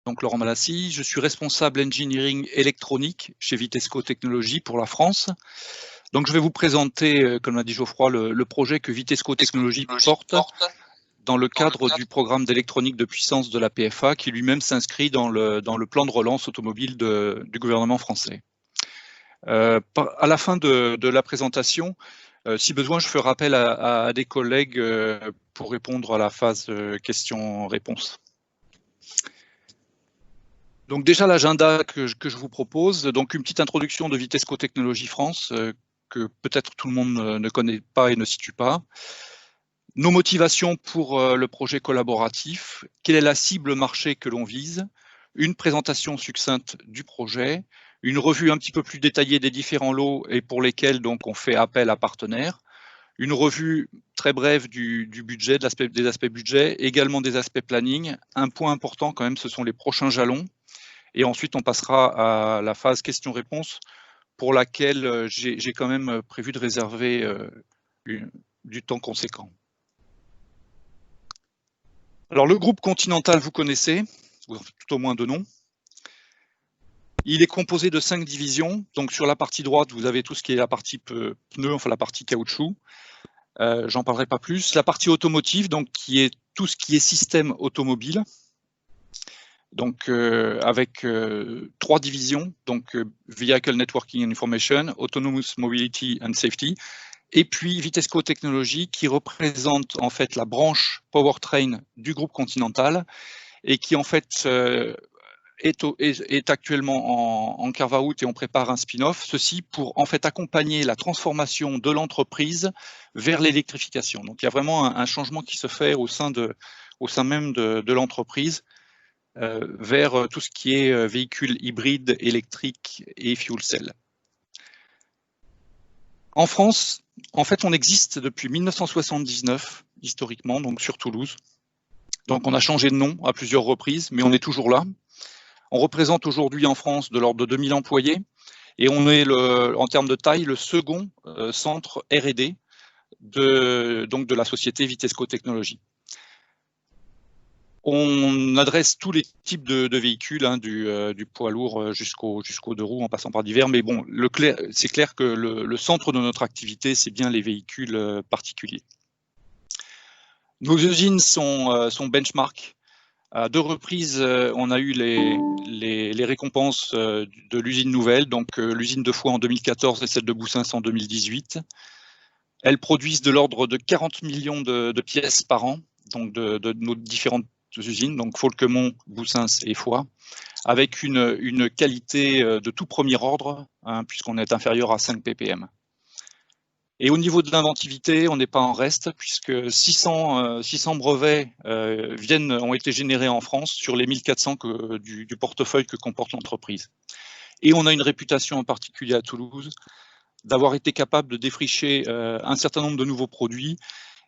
donc Laurent Malassi, je suis responsable engineering électronique chez Vitesco Technologies pour la France. Donc je vais vous présenter, comme l'a dit Geoffroy, le projet que Vitesco Technologies porte dans le cadre du programme d'électronique de puissance de la PFA, qui lui-même s'inscrit dans le plan de relance automobile du gouvernement français. À la fin de la présentation, si besoin, je ferai appel à des collègues pour répondre à la phase questions-réponses. Donc déjà l'agenda que je vous propose, donc une petite introduction de Vitesco Technologies France, que peut-être tout le monde ne connaît pas et ne situe pas. Nos motivations pour le projet collaboratif, quelle est la cible marché que l'on vise, une présentation succincte du projet, une revue un petit peu plus détaillée des différents lots et pour lesquels donc on fait appel à partenaires, une revue très brève du budget, des aspects budget, également des aspects planning. Un point important quand même, ce sont les prochains jalons. Et ensuite, on passera à la phase questions-réponses pour laquelle j'ai quand même prévu de réserver du temps conséquent. Alors, le groupe Continental, vous connaissez, tout au moins de nom. Il est composé de 5 divisions. Donc, sur la partie droite, vous avez tout ce qui est la partie pneu, enfin la partie caoutchouc. J'en parlerai pas plus. La partie automotive, donc qui est tout ce qui est système automobile. Donc avec 3 divisions, donc Vehicle Networking and Information, Autonomous Mobility and Safety, et puis Vitesco Technologies qui représente en fait la branche powertrain du groupe Continental et qui en fait est actuellement en carve-out et on prépare un spin-off, ceci pour en fait accompagner la transformation de l'entreprise vers l'électrification. Donc il y a vraiment un changement qui se fait au sein même de l'entreprise vers tout ce qui est véhicules hybrides, électriques et fuel cell. En France, en fait, on existe depuis 1979, historiquement, donc sur Toulouse. Donc on a changé de nom à plusieurs reprises, mais on est toujours là. On représente aujourd'hui en France de l'ordre de 2000 employés et on est, en termes de taille, le second centre R&D de la société Vitesco Technologies. On adresse tous les types de véhicules, hein, du poids lourd jusqu'aux 2 roues en passant par divers, mais bon, c'est clair que le centre de notre activité, c'est bien les véhicules particuliers. Nos usines sont benchmark. À 2 reprises, on a eu les récompenses de l'usine nouvelle, donc l'usine de Foix en 2014 et celle de Boussins en 2018. Elles produisent de l'ordre de 40 millions de pièces par an, donc de nos différentes usines, donc Folquemont, Boussins et Foix, avec une qualité de tout premier ordre, hein, puisqu'on est inférieur à 5 ppm. Et au niveau de l'inventivité, on n'est pas en reste, puisque 600 brevets ont été générés en France sur les 1400 du portefeuille que comporte l'entreprise. Et on a une réputation en particulier à Toulouse d'avoir été capable de défricher un certain nombre de nouveaux produits,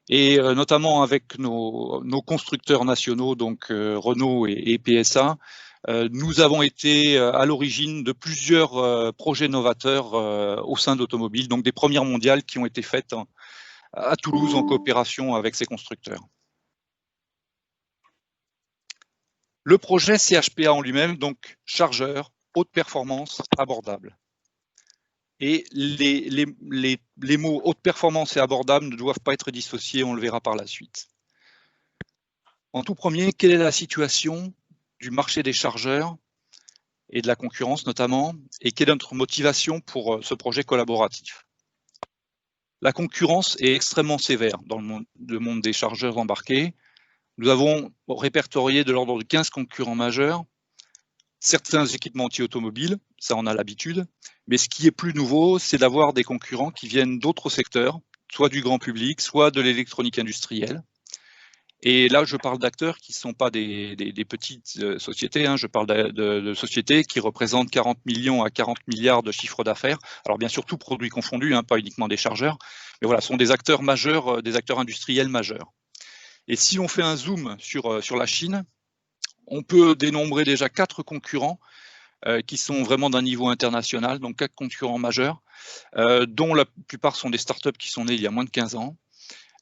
et notamment avec nos constructeurs nationaux, donc Renault et PSA, nous avons été à l'origine de plusieurs projets novateurs au sein d'Automobile, donc des premières mondiales qui ont été faites à Toulouse en coopération avec ces constructeurs. Le projet CHPA en lui-même, donc chargeur, haute performance, abordable. Et les mots haute performance et abordable ne doivent pas être dissociés, on le verra par la suite. En tout premier, quelle est la situation du marché des chargeurs et de la concurrence notamment, et quelle est notre motivation pour ce projet collaboratif? La concurrence est extrêmement sévère dans le monde des chargeurs embarqués. Nous avons répertorié de l'ordre de 15 concurrents majeurs, certains équipementiers automobiles, ça on a l'habitude, mais ce qui est plus nouveau, c'est d'avoir des concurrents qui viennent d'autres secteurs, soit du grand public, soit de l'électronique industrielle. Et là, je parle d'acteurs qui ne sont pas des petites sociétés, hein, je parle de sociétés qui représentent 40 millions à 40 milliards de chiffre d'affaires. Alors bien sûr, tous produits confondus, hein, pas uniquement des chargeurs, mais voilà, ce sont des acteurs majeurs, des acteurs industriels majeurs. Et si on fait un zoom sur la Chine, on peut dénombrer déjà 4 concurrents qui sont vraiment d'un niveau international, donc 4 concurrents majeurs, dont la plupart sont des startups qui sont nées il y a moins de 15 ans.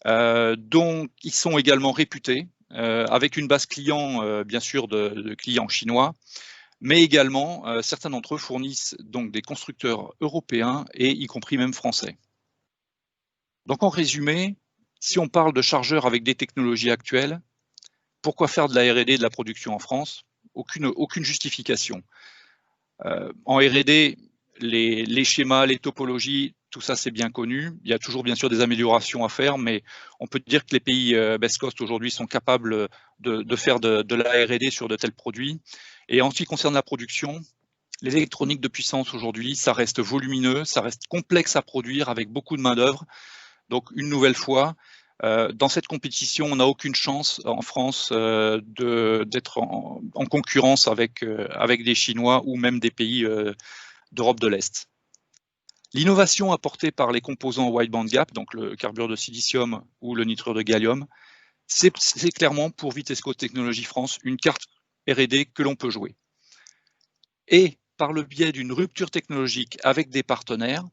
Dont ils sont également réputés, avec une base client, bien sûr, de clients chinois, mais également, certains d'entre eux fournissent donc des constructeurs européens et y compris même français. Donc en résumé, si on parle de chargeurs avec des technologies actuelles, pourquoi faire de la R&D et de la production en France? Aucune justification. En R&D, les schémas, les topologies, tout ça c'est bien connu. Il y a toujours bien sûr des améliorations à faire, mais on peut dire que les pays best cost aujourd'hui sont capables de faire de la R&D sur de tels produits. Et en ce qui concerne la production, l'électronique de puissance aujourd'hui, ça reste volumineux, ça reste complexe à produire avec beaucoup de main-d'œuvre. Donc une nouvelle fois, dans cette compétition, on n'a aucune chance en France d'être en concurrence avec des Chinois ou même des pays d'Europe de l'Est. L'innovation apportée par les composants wide bandgap, donc le carbure de silicium ou le nitrure de gallium, c'est clairement pour Vitesco Technologies France une carte R&D que l'on peut jouer. Et par le biais d'une rupture technologique avec des partenaires,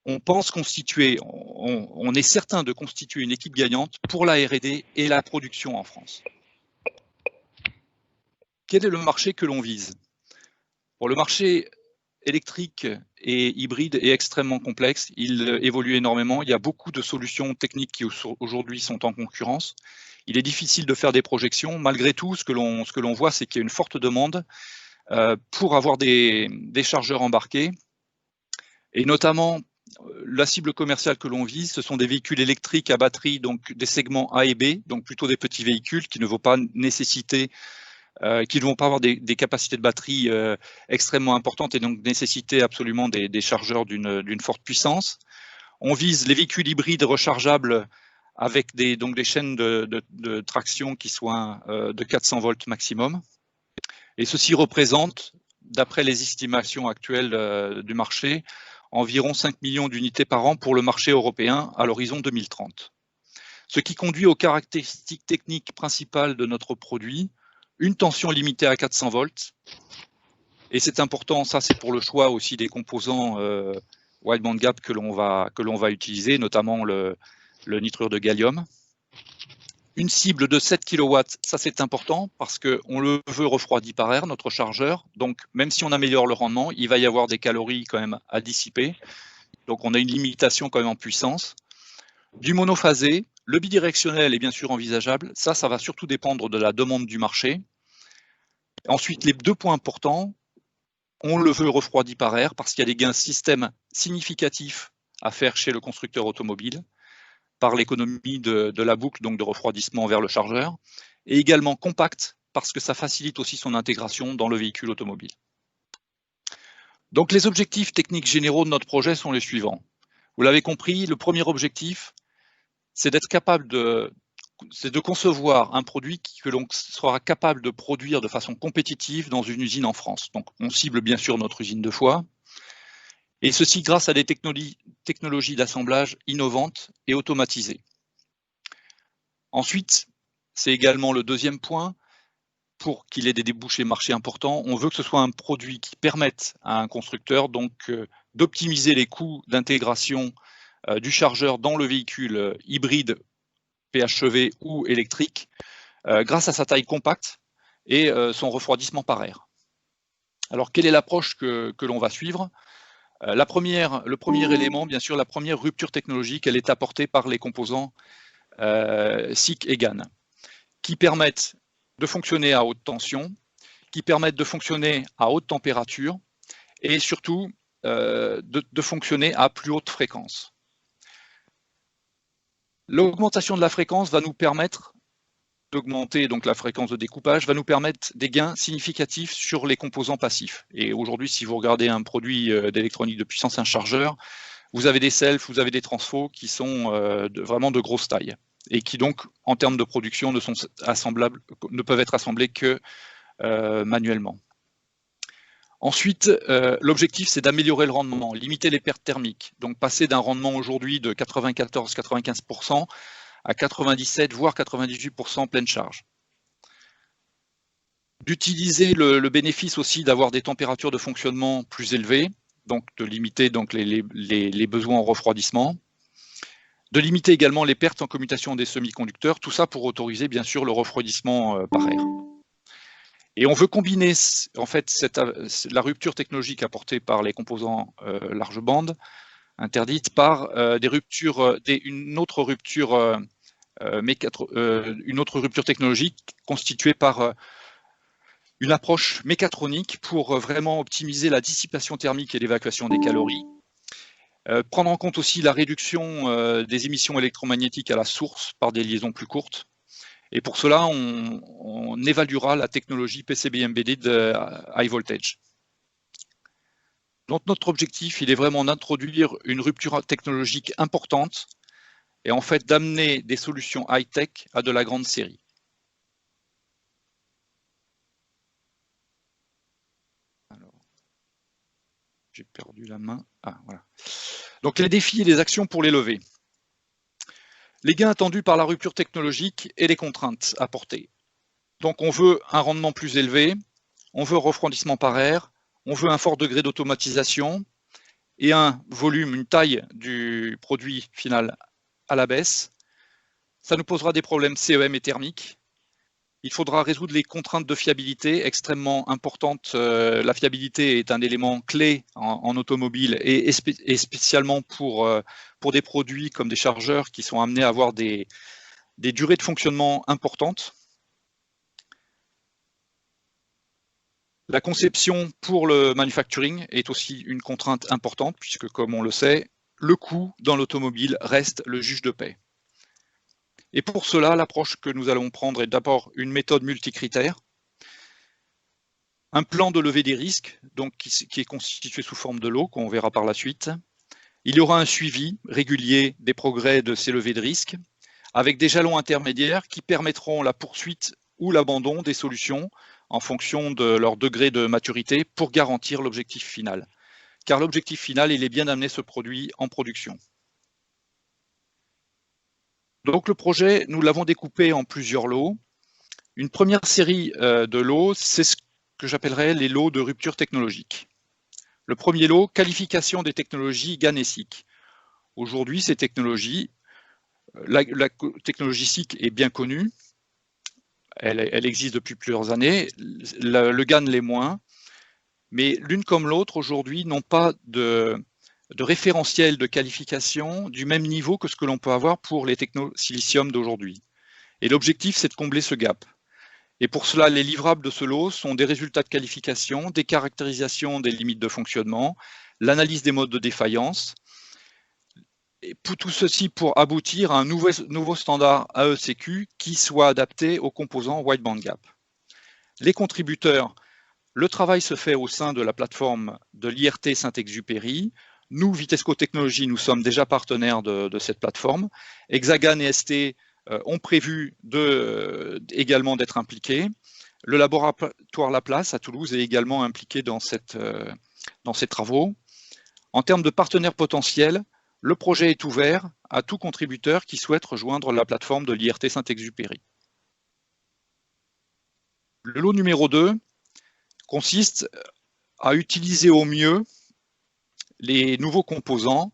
on pense constituer, on est certain de constituer une équipe gagnante pour la R&D et la production en France. Quel est le marché que l'on vise? Pour le marché électrique et hybride est extrêmement complexe, il évolue énormément, il y a beaucoup de solutions techniques qui aujourd'hui sont en concurrence. Il est difficile de faire des projections. Malgré tout, ce que l'on voit, c'est qu'il y a une forte demande pour avoir des chargeurs embarqués, et notamment la cible commerciale que l'on vise, ce sont des véhicules électriques à batterie, donc des segments A et B, donc plutôt des petits véhicules qui ne vont pas nécessiter, qui ne vont pas avoir des capacités de batterie extrêmement importantes et donc nécessiter absolument des chargeurs d'une forte puissance. On vise les véhicules hybrides rechargeables avec des chaînes de traction qui soient de 400 volts maximum. Et ceci représente, d'après les estimations actuelles du marché, environ 5 millions d'unités par an pour le marché européen à l'horizon 2030. Ce qui conduit aux caractéristiques techniques principales de notre produit, une tension limitée à 400 volts, et c'est important, ça c'est pour le choix aussi des composants wide bandgap que l'on va utiliser, notamment le nitrure de gallium. Une cible de 7 kW, ça c'est important parce qu'on le veut refroidi par air, notre chargeur. Donc même si on améliore le rendement, il va y avoir des calories quand même à dissiper. Donc on a une limitation quand même en puissance. Du monophasé, le bidirectionnel est bien sûr envisageable. Ça va surtout dépendre de la demande du marché. Ensuite, les deux points importants, on le veut refroidi par air parce qu'il y a des gains système significatifs à faire chez le constructeur automobile, par l'économie de la boucle, donc de refroidissement vers le chargeur, et également compact, parce que ça facilite aussi son intégration dans le véhicule automobile. Donc les objectifs techniques généraux de notre projet sont les suivants. Vous l'avez compris, le premier objectif, c'est d'être capable de concevoir un produit que l'on sera capable de produire de façon compétitive dans une usine en France. Donc on cible bien sûr notre usine de Foix, et ceci grâce à des technologies d'assemblage innovantes et automatisées. Ensuite, c'est également le deuxième point, pour qu'il ait des débouchés marché importants, on veut que ce soit un produit qui permette à un constructeur donc d'optimiser les coûts d'intégration du chargeur dans le véhicule hybride, PHEV ou électrique, grâce à sa taille compacte et son refroidissement par air. Alors, quelle est l'approche que l'on va suivre? Le premier élément, bien sûr, la première rupture technologique, elle est apportée par les composants SiC et GaN, qui permettent de fonctionner à haute tension, qui permettent de fonctionner à haute température et surtout de fonctionner à plus haute fréquence. L'augmentation de la fréquence va nous permettre d'augmenter donc la fréquence de découpage, va nous permettre des gains significatifs sur les composants passifs. Et aujourd'hui, si vous regardez un produit d'électronique de puissance, un chargeur, vous avez des selfs, vous avez des transfos qui sont vraiment de grosse taille et qui donc, en termes de production, ne peuvent être assemblés que manuellement. Ensuite, l'objectif, c'est d'améliorer le rendement, limiter les pertes thermiques, donc passer d'un rendement aujourd'hui de 94-95% à 97 voire 98% pleine charge. D'utiliser le bénéfice aussi d'avoir des températures de fonctionnement plus élevées, donc de limiter donc les besoins en refroidissement, de limiter également les pertes en commutation des semi-conducteurs, tout ça pour autoriser bien sûr le refroidissement par air. Et on veut combiner en fait la rupture technologique apportée par les composants large bande interdite par une autre rupture technologique constituée par une approche mécatronique pour vraiment optimiser la dissipation thermique et l'évacuation des calories. Prendre en compte aussi la réduction des émissions électromagnétiques à la source par des liaisons plus courtes. Et pour cela, on évaluera la technologie PCB embedded de high voltage. Donc notre objectif, il est vraiment d'introduire une rupture technologique importante et en fait d'amener des solutions high-tech à de la grande série. Alors, j'ai perdu la main. Ah, voilà. Donc les défis et les actions pour les lever. Les gains attendus par la rupture technologique et les contraintes apportées. Donc on veut un rendement plus élevé, on veut refroidissement par air, on veut un fort degré d'automatisation et un volume, une taille du produit final à la baisse. Ça nous posera des problèmes CEM et thermiques. Il faudra résoudre les contraintes de fiabilité extrêmement importantes. La fiabilité est un élément clé en automobile et spécialement pour des produits comme des chargeurs qui sont amenés à avoir des durées de fonctionnement importantes. La conception pour le manufacturing est aussi une contrainte importante puisque, comme on le sait, le coût dans l'automobile reste le juge de paix. Et pour cela, l'approche que nous allons prendre est d'abord une méthode multicritère, un plan de levée des risques, donc qui est constitué sous forme de lot, qu'on verra par la suite. Il y aura un suivi régulier des progrès de ces levées de risques, avec des jalons intermédiaires qui permettront la poursuite ou l'abandon des solutions en fonction de leur degré de maturité pour garantir l'objectif final. Car l'objectif final, il est bien d'amener ce produit en production. Donc le projet, nous l'avons découpé en plusieurs lots. Une première série de lots, c'est ce que j'appellerais les lots de rupture technologique. Le premier lot, qualification des technologies GaN et SiC. Aujourd'hui, ces technologies, la technologie SiC est bien connue, elle existe depuis plusieurs années, le GaN l'est moins, mais l'une comme l'autre aujourd'hui n'ont pas de référentiel de qualification du même niveau que ce que l'on peut avoir pour les techno silicium d'aujourd'hui. Et l'objectif, c'est de combler ce gap. Et pour cela, les livrables de ce lot sont des résultats de qualification, des caractérisations des limites de fonctionnement, l'analyse des modes de défaillance, et tout ceci pour aboutir à un nouveau standard AECQ qui soit adapté aux composants wide bandgap. Les contributeurs, le travail se fait au sein de la plateforme de l'IRT Saint-Exupéry. Nous, Vitesco Technologies, nous sommes déjà partenaires de cette plateforme. Hexagan et ST ont prévu également d'être impliqués. Le laboratoire Laplace à Toulouse est également impliqué dans ces travaux. En termes de partenaires potentiels, le projet est ouvert à tout contributeur qui souhaite rejoindre la plateforme de l'IRT Saint-Exupéry. Le lot numéro 2 consiste à utiliser au mieux les nouveaux composants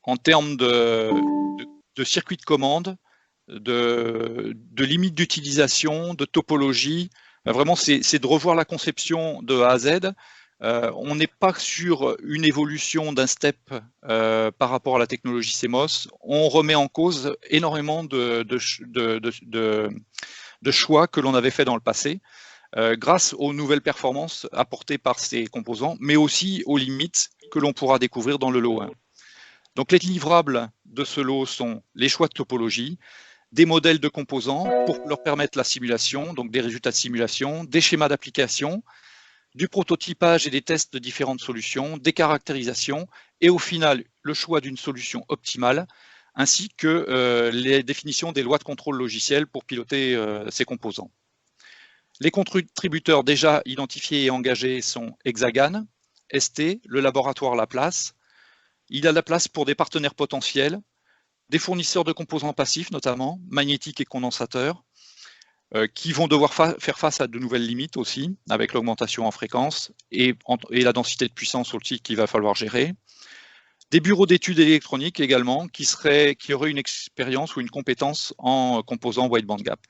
en termes de circuits de commande, de limites d'utilisation, de topologie. Vraiment, c'est de revoir la conception de A à Z. On n'est pas sur une évolution d'un step par rapport à la technologie CMOS. On remet en cause énormément de choix que l'on avait fait dans le passé, grâce aux nouvelles performances apportées par ces composants, mais aussi aux limites que l'on pourra découvrir dans le lot 1. Donc les livrables de ce lot sont les choix de topologie, des modèles de composants pour leur permettre la simulation, donc des résultats de simulation, des schémas d'application, du prototypage et des tests de différentes solutions, des caractérisations, et au final, le choix d'une solution optimale, ainsi que les définitions des lois de contrôle logiciel pour piloter ces composants. Les contributeurs déjà identifiés et engagés sont Hexagan, ST, le laboratoire Laplace. Il y a la place pour des partenaires potentiels, des fournisseurs de composants passifs notamment, magnétiques et condensateurs, qui vont devoir faire face à de nouvelles limites aussi, avec l'augmentation en fréquence et la densité de puissance aussi qu'il va falloir gérer. Des bureaux d'études électroniques également qui auraient une expérience ou une compétence en composants wide bandgap.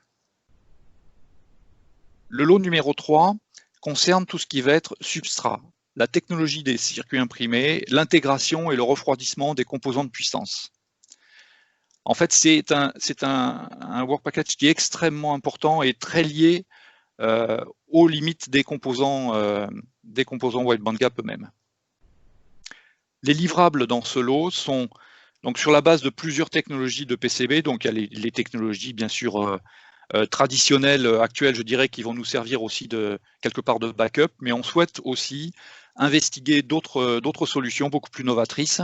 Le lot numéro 3 concerne tout ce qui va être substrat, la technologie des circuits imprimés, l'intégration et le refroidissement des composants de puissance. En fait, c'est un work package qui est extrêmement important et très lié aux limites des composants wide bandgap eux-mêmes. Les livrables dans ce lot sont donc sur la base de plusieurs technologies de PCB, donc il y a les technologies bien sûr traditionnelles, actuelles, je dirais, qui vont nous servir aussi quelque part de backup, mais on souhaite aussi investiguer d'autres solutions beaucoup plus novatrices,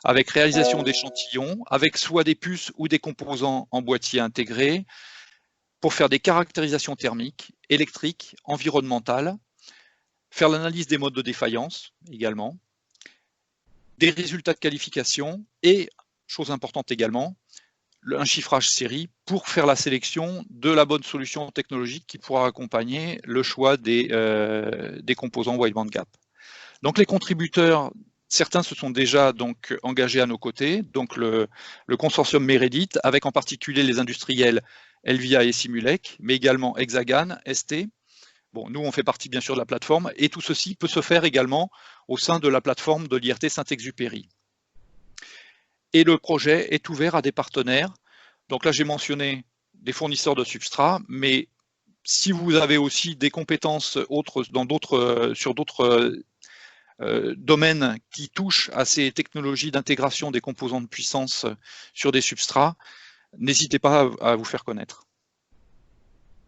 avec réalisation d'échantillons, avec soit des puces ou des composants en boîtier intégrés, pour faire des caractérisations thermiques, électriques, environnementales, faire l'analyse des modes de défaillance également, des résultats de qualification et, chose importante également, un chiffrage série pour faire la sélection de la bonne solution technologique qui pourra accompagner le choix des composants wide bandgap. Donc les contributeurs, certains se sont déjà donc engagés à nos côtés, donc le consortium Meredith, avec en particulier les industriels Elvia et Simulec, mais également Hexagan, ST. Bon, nous, on fait partie bien sûr de la plateforme, et tout ceci peut se faire également au sein de la plateforme de l'IRT Saint-Exupéry. Et le projet est ouvert à des partenaires. Donc là, j'ai mentionné des fournisseurs de substrats, mais si vous avez aussi des compétences autres sur d'autres domaines qui touchent à ces technologies d'intégration des composants de puissance sur des substrats, n'hésitez pas à vous faire connaître.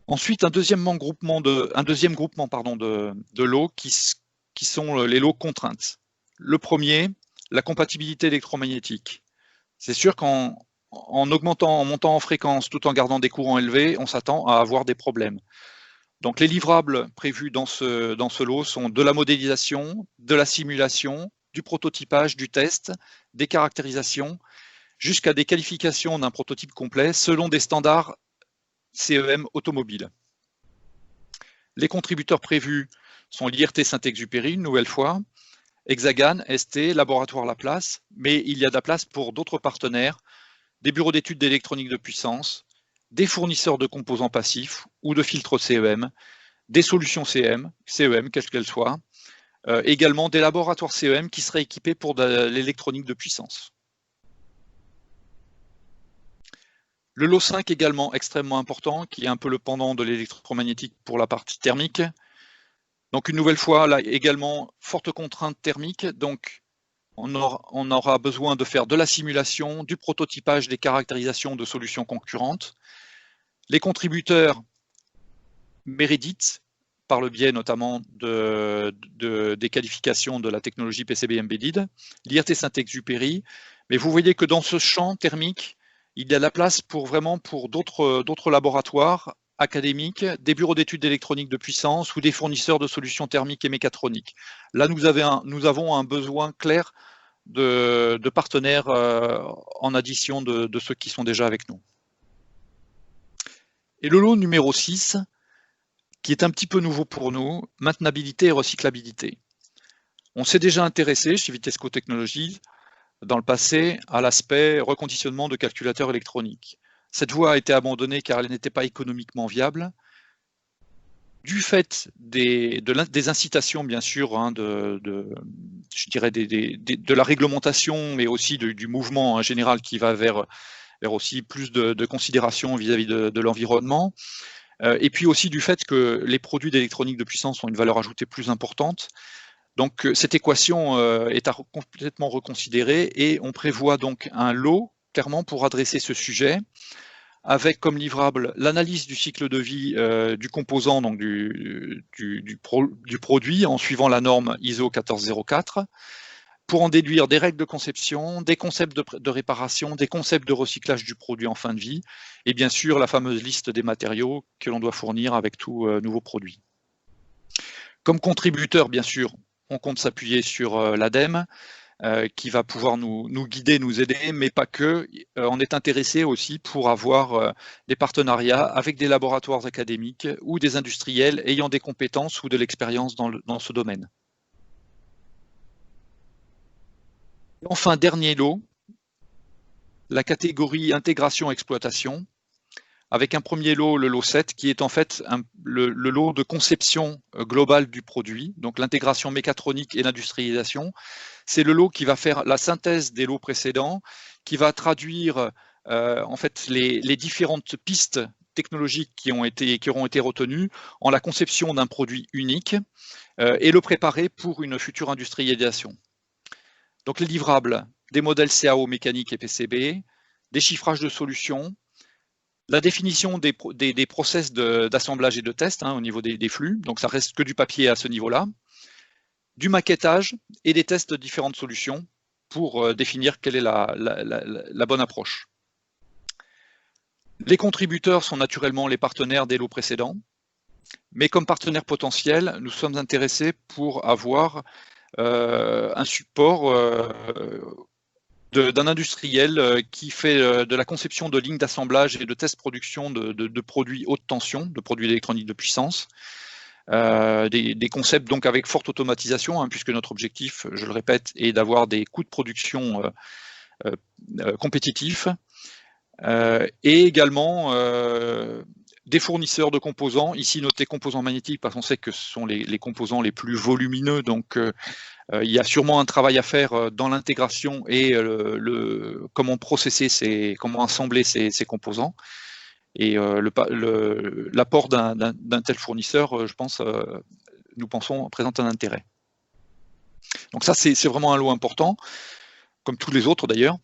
Ensuite, un deuxième groupement de lots qui sont les lots contraintes. Le premier, la compatibilité électromagnétique. C'est sûr qu'en montant en fréquence tout en gardant des courants élevés, on s'attend à avoir des problèmes. Donc les livrables prévus dans ce lot sont de la modélisation, de la simulation, du prototypage, du test, des caractérisations, jusqu'à des qualifications d'un prototype complet selon des standards CEM automobiles. Les contributeurs prévus sont l'IRT Saint-Exupéry, une nouvelle fois, Hexagan, ST, Laboratoire Laplace, mais il y a de la place pour d'autres partenaires, des bureaux d'études d'électronique de puissance, des fournisseurs de composants passifs ou de filtres CEM, des solutions CEM, quelles qu'elles soient, également des laboratoires CEM qui seraient équipés pour de l'électronique de puissance. Le lot 5 également extrêmement important, qui est un peu le pendant de l'électromagnétique pour la partie thermique. Donc une nouvelle fois, là également, forte contrainte thermique, donc on aura besoin de faire de la simulation, du prototypage, des caractérisations de solutions concurrentes. Les contributeurs Meredith, par le biais notamment des qualifications de la technologie PCB Embedded, l'IRT Saint-Exupéry, mais vous voyez que dans ce champ thermique, il y a de la place pour d'autres laboratoires académiques, des bureaux d'études d'électronique de puissance ou des fournisseurs de solutions thermiques et mécatroniques. Là, nous avons un besoin clair de partenaires en addition de ceux qui sont déjà avec nous. Et le lot numéro 6, qui est un petit peu nouveau pour nous, maintenabilité et recyclabilité. On s'est déjà intéressé chez Vitesco Technologies dans le passé à l'aspect reconditionnement de calculateurs électroniques. Cette voie a été abandonnée car elle n'était pas économiquement viable. Du fait des incitations, bien sûr, hein, je dirais de la réglementation, mais aussi du mouvement en général qui va vers aussi plus de considération vis-à-vis de l'environnement, et puis aussi du fait que les produits d'électronique de puissance ont une valeur ajoutée plus importante. Donc cette équation est à complètement reconsidérer et on prévoit donc un lot clairement pour adresser ce sujet avec comme livrable l'analyse du cycle de vie du composant, donc du produit en suivant la norme ISO 1404 pour en déduire des règles de conception, des concepts de réparation, des concepts de recyclage du produit en fin de vie et bien sûr la fameuse liste des matériaux que l'on doit fournir avec tout nouveau produit. Comme contributeur, bien sûr, on compte s'appuyer sur l'ADEME qui va pouvoir nous guider, nous aider, mais pas que. On est intéressé aussi pour avoir des partenariats avec des laboratoires académiques ou des industriels ayant des compétences ou de l'expérience dans ce domaine. Et enfin, dernier lot, la catégorie intégration-exploitation, avec un premier lot, le lot 7, qui est en fait le lot de conception globale du produit, donc l'intégration mécatronique et l'industrialisation. C'est le lot qui va faire la synthèse des lots précédents, qui va traduire en fait les différentes pistes technologiques qui auront été retenues en la conception d'un produit unique et le préparer pour une future industrialisation. Donc les livrables, des modèles CAO mécaniques et PCB, des chiffrages de solutions, la définition des process d'assemblage et de test au niveau des flux, donc ça reste que du papier à ce niveau-là, du maquettage et des tests de différentes solutions pour définir quelle est la bonne approche. Les contributeurs sont naturellement les partenaires des lots précédents, mais comme partenaires potentiels, nous sommes intéressés pour avoir un support d'un industriel qui fait de la conception de lignes d'assemblage et de test production de produits haute tension, de produits électroniques de puissance, des concepts donc avec forte automatisation, puisque notre objectif, je le répète, est d'avoir des coûts de production compétitifs, et également des fournisseurs de composants, ici notés composants magnétiques, parce qu'on sait que ce sont les composants les plus volumineux, donc il y a sûrement un travail à faire dans l'intégration et comment processer, comment assembler ces composants. Et l'apport d'un tel fournisseur, je pense, nous pensons, présente un intérêt. Donc ça, c'est vraiment un lot important, comme tous les autres d'ailleurs.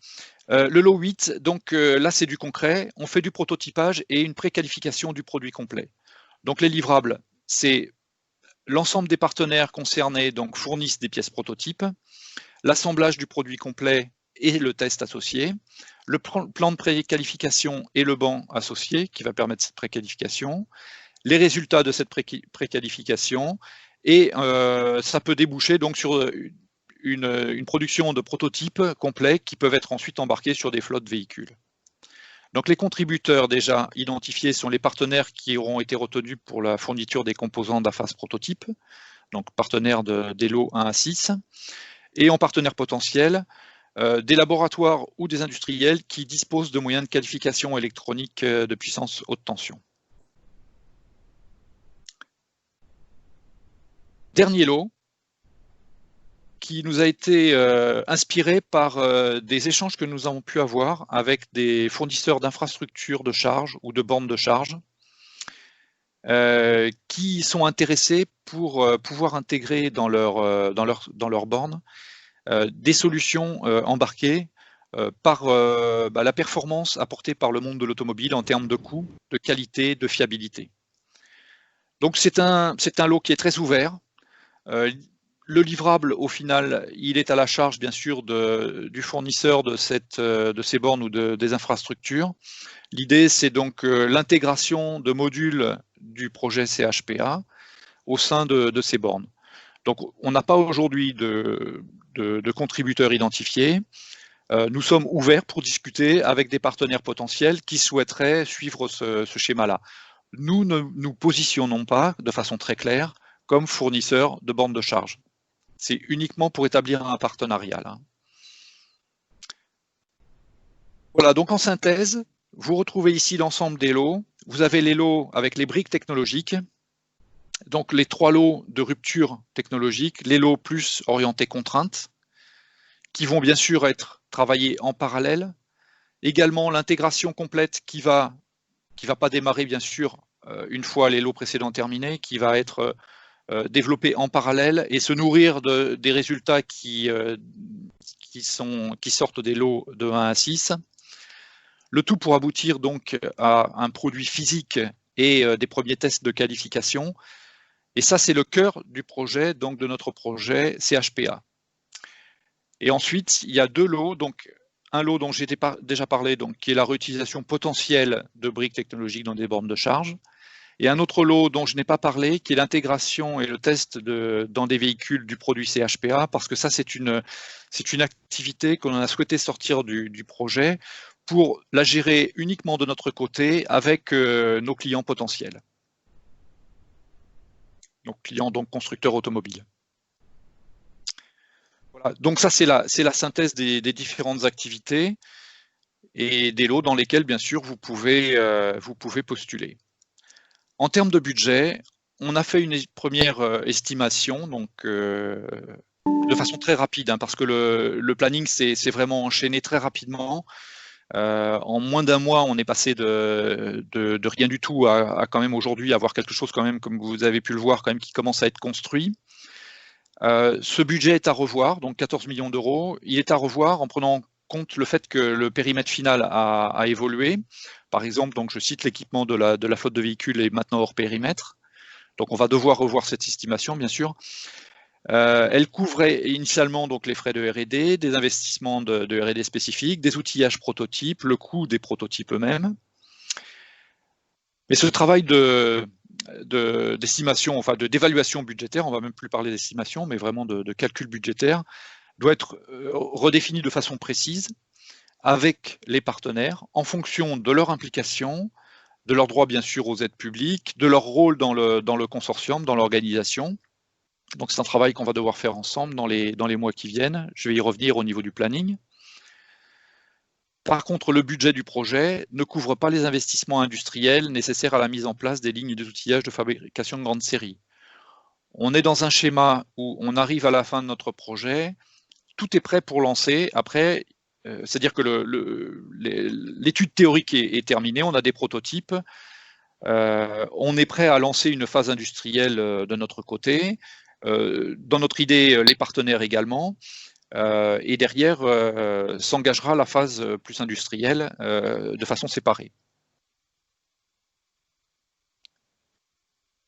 Le lot 8, donc là, c'est du concret. On fait du prototypage et une préqualification du produit complet. Donc les livrables, c'est l'ensemble des partenaires concernés donc fournissent des pièces prototypes, l'assemblage du produit complet et le test associé, le plan de préqualification et le banc associé qui va permettre cette préqualification, les résultats de cette préqualification, et ça peut déboucher donc sur une production de prototypes complets qui peuvent être ensuite embarqués sur des flottes de véhicules. Donc les contributeurs déjà identifiés sont les partenaires qui auront été retenus pour la fourniture des composants de la phase prototype, donc partenaires des lots 1 à 6, et en partenaires potentiels, des laboratoires ou des industriels qui disposent de moyens de qualification électronique de puissance haute tension. Dernier lot, qui nous a été inspiré par des échanges que nous avons pu avoir avec des fournisseurs d'infrastructures de charge ou de bornes de charge qui sont intéressés pour pouvoir intégrer dans leur borne des solutions embarquées par la performance apportée par le monde de l'automobile en termes de coût, de qualité, de fiabilité. Donc c'est un lot qui est très ouvert. Le livrable, au final, il est à la charge, bien sûr, du fournisseur de ces bornes ou des infrastructures. L'idée, c'est donc l'intégration de modules du projet CHPA au sein de ces bornes. Donc, on n'a pas aujourd'hui de contributeurs identifiés. Nous sommes ouverts pour discuter avec des partenaires potentiels qui souhaiteraient suivre ce schéma-là. Nous ne nous positionnons pas de façon très claire comme fournisseurs de bornes de charge. C'est uniquement pour établir un partenariat. Là. Voilà, donc en synthèse, vous retrouvez ici l'ensemble des lots. Vous avez les lots avec les briques technologiques, donc les 3 lots de rupture technologique, les lots plus orientés contraintes, qui vont bien sûr être travaillés en parallèle. Également l'intégration complète qui va pas démarrer bien sûr une fois les lots précédents terminés, qui va être développer en parallèle et se nourrir des résultats qui sortent des lots de 1 à 6. Le tout pour aboutir donc à un produit physique et des premiers tests de qualification. Et ça, c'est le cœur du projet, donc de notre projet CHPA. Et ensuite, il y a 2 lots, donc un lot dont j'ai déjà parlé, donc, qui est la réutilisation potentielle de briques technologiques dans des bornes de charge, et un autre lot dont je n'ai pas parlé, qui est l'intégration et le test dans des véhicules du produit CHPA, parce que ça, c'est une activité qu'on a souhaité sortir du projet pour la gérer uniquement de notre côté avec nos clients potentiels. Nos clients, donc constructeurs automobiles. Voilà, Donc ça, c'est la synthèse des différentes activités et des lots dans lesquels, bien sûr, vous pouvez postuler. En termes de budget, on a fait une première estimation, donc de façon très rapide, hein, parce que le planning c'est vraiment enchaîné très rapidement. En moins d'un mois, on est passé de rien du tout à quand même aujourd'hui avoir quelque chose quand même, comme vous avez pu le voir, quand même qui commence à être construit. Ce budget est à revoir, donc 14 millions d'euros. Il est à revoir en prenant en compte le fait que le périmètre final a évolué. Par exemple, donc je cite l'équipement de la flotte de véhicules est maintenant hors périmètre. Donc on va devoir revoir cette estimation, bien sûr. Elle couvrait initialement donc les frais de R&D, des investissements de R&D spécifiques, des outillages prototypes, le coût des prototypes eux-mêmes. Mais ce travail d'estimation, enfin d'évaluation budgétaire, on va même plus parler d'estimation, mais vraiment de calcul budgétaire, doit être redéfini de façon précise avec les partenaires en fonction de leur implication, de leur droit bien sûr aux aides publiques, de leur rôle dans le consortium, dans l'organisation. Donc c'est un travail qu'on va devoir faire ensemble dans les mois qui viennent. Je vais y revenir au niveau du planning. Par contre, le budget du projet ne couvre pas les investissements industriels nécessaires à la mise en place des lignes d'outillage de fabrication de grande série. On est dans un schéma où on arrive à la fin de notre projet, tout est prêt pour lancer. Après, c'est-à-dire que l'étude théorique est terminée, on a des prototypes, on est prêt à lancer une phase industrielle de notre côté. Dans notre idée, les partenaires également. Et derrière s'engagera la phase plus industrielle de façon séparée.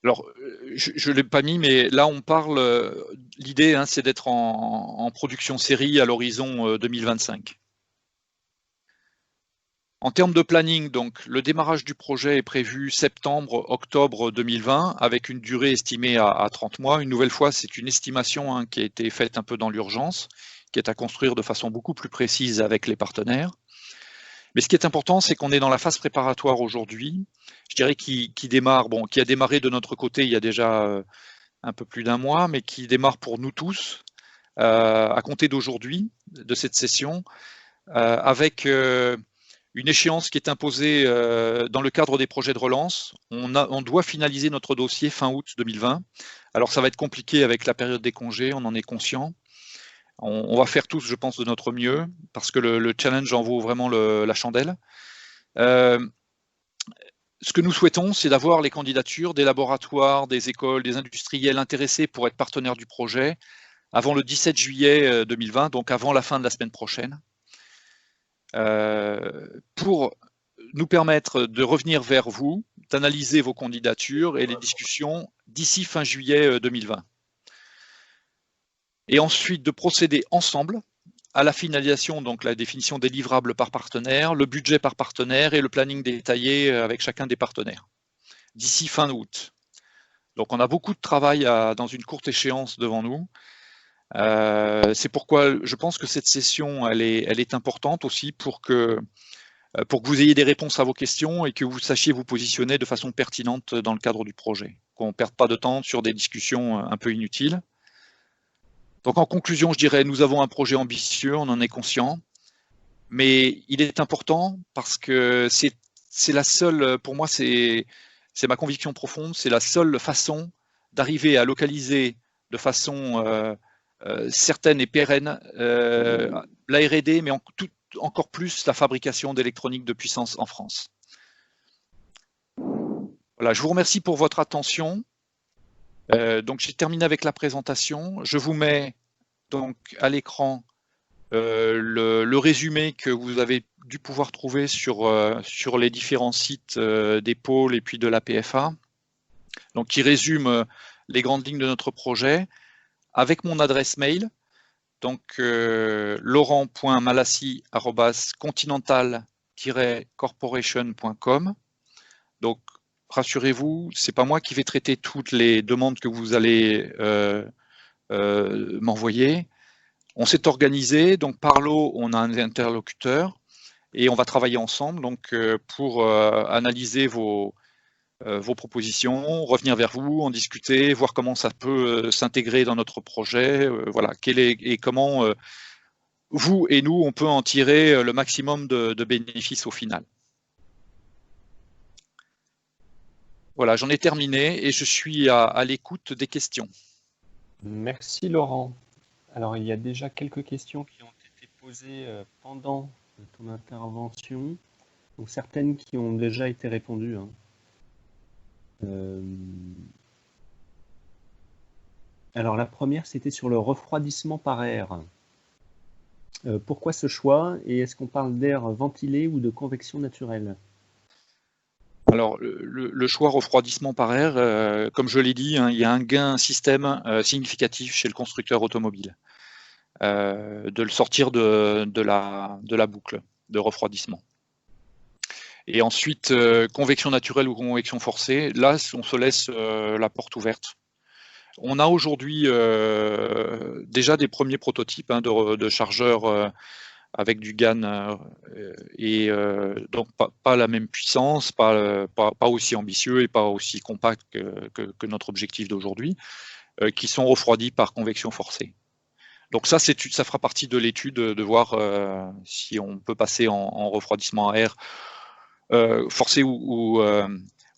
Alors, je ne l'ai pas mis, mais là on parle, l'idée hein, c'est d'être en production série à l'horizon 2025. En termes de planning, donc, le démarrage du projet est prévu septembre-octobre 2020 avec une durée estimée à 30 mois. Une nouvelle fois, c'est une estimation hein, qui a été faite un peu dans l'urgence, qui est à construire de façon beaucoup plus précise avec les partenaires. Mais ce qui est important, c'est qu'on est dans la phase préparatoire aujourd'hui, je dirais qui démarre, bon, qui a démarré de notre côté il y a déjà un peu plus d'un mois, mais qui démarre pour nous tous à compter d'aujourd'hui, de cette session, avec une échéance qui est imposée dans le cadre des projets de relance. On doit finaliser notre dossier fin août 2020. Alors ça va être compliqué avec la période des congés, on en est conscient. On va faire tous, je pense, de notre mieux, parce que le challenge en vaut vraiment la chandelle. Ce que nous souhaitons, c'est d'avoir les candidatures des laboratoires, des écoles, des industriels intéressés pour être partenaires du projet avant le 17 juillet 2020, donc avant la fin de la semaine prochaine, pour nous permettre de revenir vers vous, d'analyser vos candidatures et les discussions d'ici fin juillet 2020. Et ensuite de procéder ensemble à la finalisation, donc la définition des livrables par partenaire, le budget par partenaire et le planning détaillé avec chacun des partenaires, d'ici fin août. Donc on a beaucoup de travail dans une courte échéance devant nous. C'est pourquoi je pense que cette session, elle est importante aussi pour que vous ayez des réponses à vos questions et que vous sachiez vous positionner de façon pertinente dans le cadre du projet, qu'on ne perde pas de temps sur des discussions un peu inutiles. Donc en conclusion, je dirais, nous avons un projet ambitieux, on en est conscient, mais il est important parce que c'est la seule, pour moi, c'est ma conviction profonde, c'est la seule façon d'arriver à localiser de façon certaine et pérenne la R&D, mais encore plus la fabrication d'électronique de puissance en France. Voilà, je vous remercie pour votre attention. Donc j'ai terminé avec la présentation. Je vous mets donc à l'écran le résumé que vous avez dû pouvoir trouver sur les différents sites des pôles et puis de la PFA, donc qui résume les grandes lignes de notre projet, avec mon adresse mail, donc laurent.malassi@continental-corporation.com. Donc rassurez-vous, c'est pas moi qui vais traiter toutes les demandes que vous allez m'envoyer. On s'est organisé, donc par lot, on a un interlocuteur et on va travailler ensemble donc, pour analyser vos vos propositions, revenir vers vous, en discuter, voir comment ça peut s'intégrer dans notre projet, voilà, et comment vous et nous, on peut en tirer le maximum de bénéfices au final. Voilà, j'en ai terminé et je suis à l'écoute des questions. Merci Laurent. Alors il y a déjà quelques questions qui ont été posées pendant ton intervention, donc certaines qui ont déjà été répondues, hein. Alors la première, c'était sur le refroidissement par air. Pourquoi ce choix et est-ce qu'on parle d'air ventilé ou de convection naturelle? Alors, le choix refroidissement par air, comme je l'ai dit, hein, il y a un gain système significatif chez le constructeur automobile, de le sortir de la boucle de refroidissement. Et ensuite, convection naturelle ou convection forcée, là, on se laisse la porte ouverte. On a aujourd'hui déjà des premiers prototypes hein, de chargeurs avec du GaN et donc pas la même puissance, pas aussi ambitieux et pas aussi compact que notre objectif d'aujourd'hui, qui sont refroidis par convection forcée. Donc ça fera partie de l'étude de voir si on peut passer en refroidissement à air forcé ou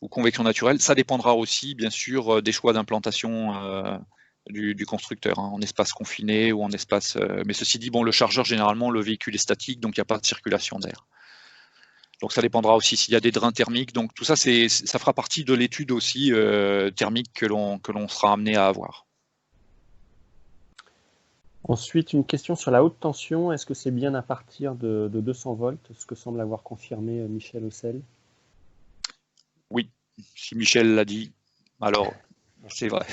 convection naturelle. Ça dépendra aussi, bien sûr, des choix d'implantation du constructeur, hein, en espace confiné ou en espace. Mais ceci dit, bon, le chargeur, généralement, le véhicule est statique, donc il n'y a pas de circulation d'air. Donc ça dépendra aussi s'il y a des drains thermiques. Donc tout ça, ça fera partie de l'étude aussi thermique que l'on sera amené à avoir. Ensuite, une question sur la haute tension. Est-ce que c'est bien à partir de 200 volts, ce que semble avoir confirmé Michel Haussel? Oui, si Michel l'a dit, alors c'est vrai.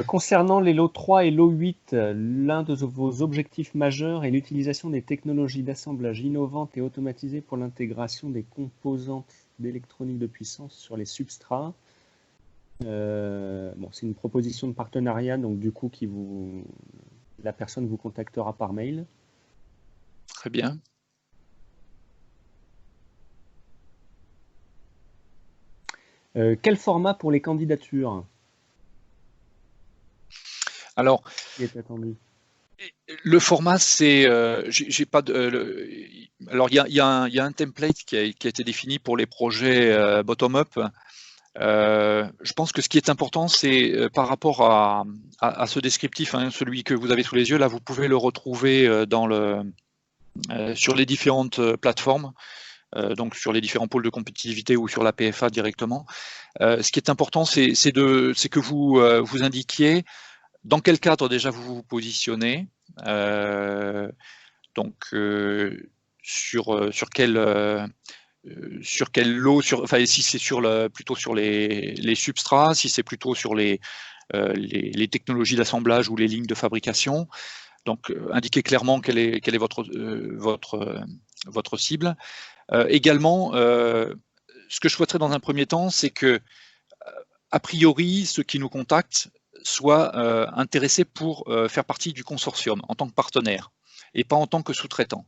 Concernant les lots 3 et lot 8, l'un de vos objectifs majeurs est l'utilisation des technologies d'assemblage innovantes et automatisées pour l'intégration des composantes d'électronique de puissance sur les substrats. Bon, c'est une proposition de partenariat, donc du coup, la personne vous contactera par mail. Très bien. Quel format pour les candidatures Alors, qui est attendu? Le format, c'est, j'ai pas de. Alors, il y a un template qui a été défini pour les projets bottom-up. Je pense que ce qui est important, c'est par rapport à ce descriptif, hein, celui que vous avez sous les yeux, là, vous pouvez le retrouver sur les différentes plateformes, donc sur les différents pôles de compétitivité ou sur la PFA directement. Ce qui est important, c'est que vous indiquiez dans quel cadre déjà vous vous positionnez, donc sur quel lot, enfin si c'est plutôt sur les substrats, si c'est plutôt sur les technologies d'assemblage ou les lignes de fabrication. Donc indiquez clairement quelle est votre cible. Également, ce que je souhaiterais dans un premier temps, c'est que a priori, ceux qui nous contactent soient intéressés pour faire partie du consortium en tant que partenaire et pas en tant que sous-traitant.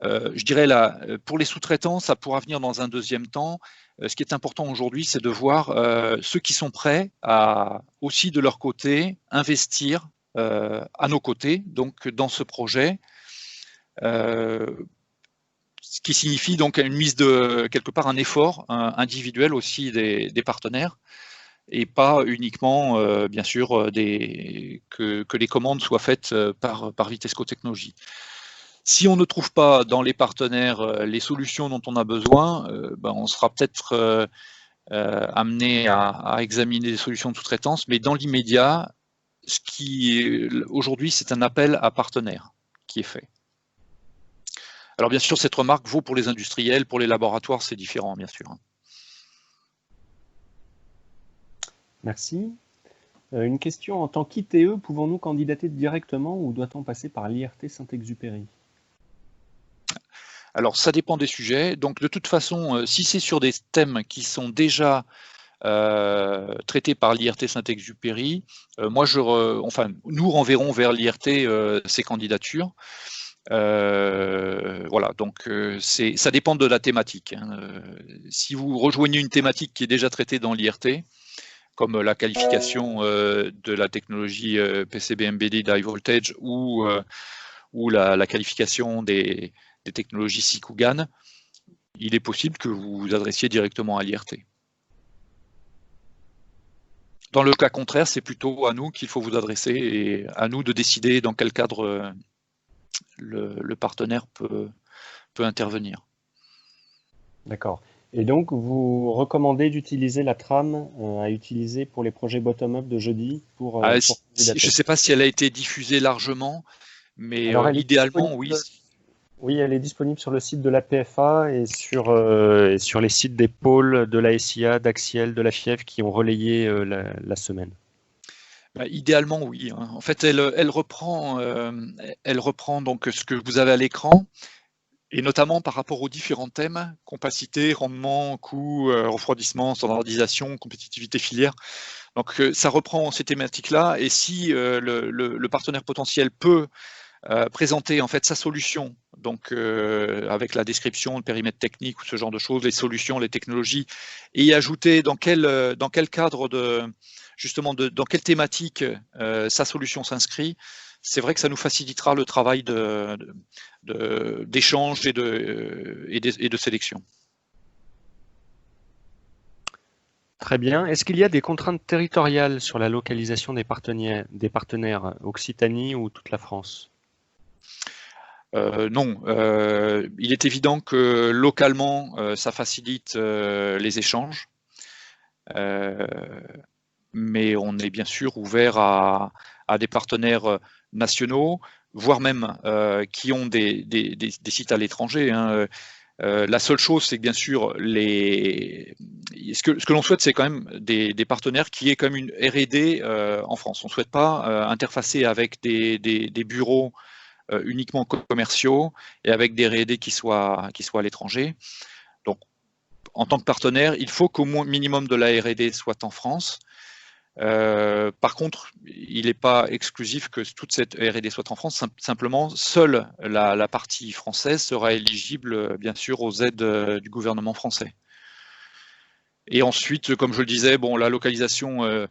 Je dirais là, pour les sous-traitants, ça pourra venir dans un deuxième temps. Ce qui est important aujourd'hui, c'est de voir ceux qui sont prêts à aussi de leur côté investir à nos côtés, donc dans ce projet, ce qui signifie donc une mise quelque part un effort individuel aussi des partenaires, et pas uniquement, bien sûr, que les commandes soient faites par Vitesco Technologies. Si on ne trouve pas dans les partenaires les solutions dont on a besoin, on sera peut-être amené à examiner des solutions de sous-traitance, mais dans l'immédiat, aujourd'hui, c'est un appel à partenaires qui est fait. Alors bien sûr, cette remarque vaut pour les industriels, pour les laboratoires, c'est différent, bien sûr. Merci. Une question, en tant qu'ITE, pouvons-nous candidater directement ou doit-on passer par l'IRT Saint-Exupéry? Alors, ça dépend des sujets. Donc, de toute façon, si c'est sur des thèmes qui sont déjà traités par l'IRT Saint-Exupéry, nous renverrons vers l'IRT ces candidatures. Voilà, donc ça dépend de la thématique. Si vous rejoignez une thématique qui est déjà traitée dans l'IRT, comme la qualification de la technologie PCB Embedded High Voltage ou la qualification des technologies SiC ou GaN, il est possible que vous vous adressiez directement à l'IRT. Dans le cas contraire, c'est plutôt à nous qu'il faut vous adresser et à nous de décider dans quel cadre le partenaire peut intervenir. D'accord. Et donc, vous recommandez d'utiliser la trame à utiliser pour les projets bottom-up de jeudi pour Je ne candidater. sais pas si elle a été diffusée largement, mais Alors, elle est idéalement, oui. Oui, elle est disponible sur le site de la PFA et sur les sites des pôles de la SIA, d'Axiel, de la FIEF qui ont relayé la semaine. Idéalement, oui. En fait, elle reprend donc ce que vous avez à l'écran, et notamment par rapport aux différents thèmes, compacité, rendement, coût, refroidissement, standardisation, compétitivité filière. Donc ça reprend ces thématiques-là, et si le partenaire potentiel peut présenter en fait sa solution, donc avec la description, le périmètre technique ou ce genre de choses, les solutions, les technologies, et y ajouter dans quel cadre dans quelle thématique sa solution s'inscrit, c'est vrai que ça nous facilitera le travail d'échange et de sélection. Très bien. Est-ce qu'il y a des contraintes territoriales sur la localisation des partenaires Occitanie ou toute la France? Non. Il est évident que localement, ça facilite les échanges. Mais on est bien sûr ouvert à des partenaires nationaux, voire même qui ont des sites à l'étranger. La seule chose, c'est que bien sûr, ce que l'on souhaite, c'est quand même des partenaires qui aient quand même une R&D en France. On ne souhaite pas interfacer avec des bureaux uniquement commerciaux et avec des R&D qui soient à l'étranger. Donc, en tant que partenaire, il faut qu'au minimum de la R&D soit en France. Par contre, il n'est pas exclusif que toute cette R&D soit en France. Simplement, seule la partie française sera éligible, bien sûr, aux aides du gouvernement français. Et ensuite, comme je le disais, bon, la localisation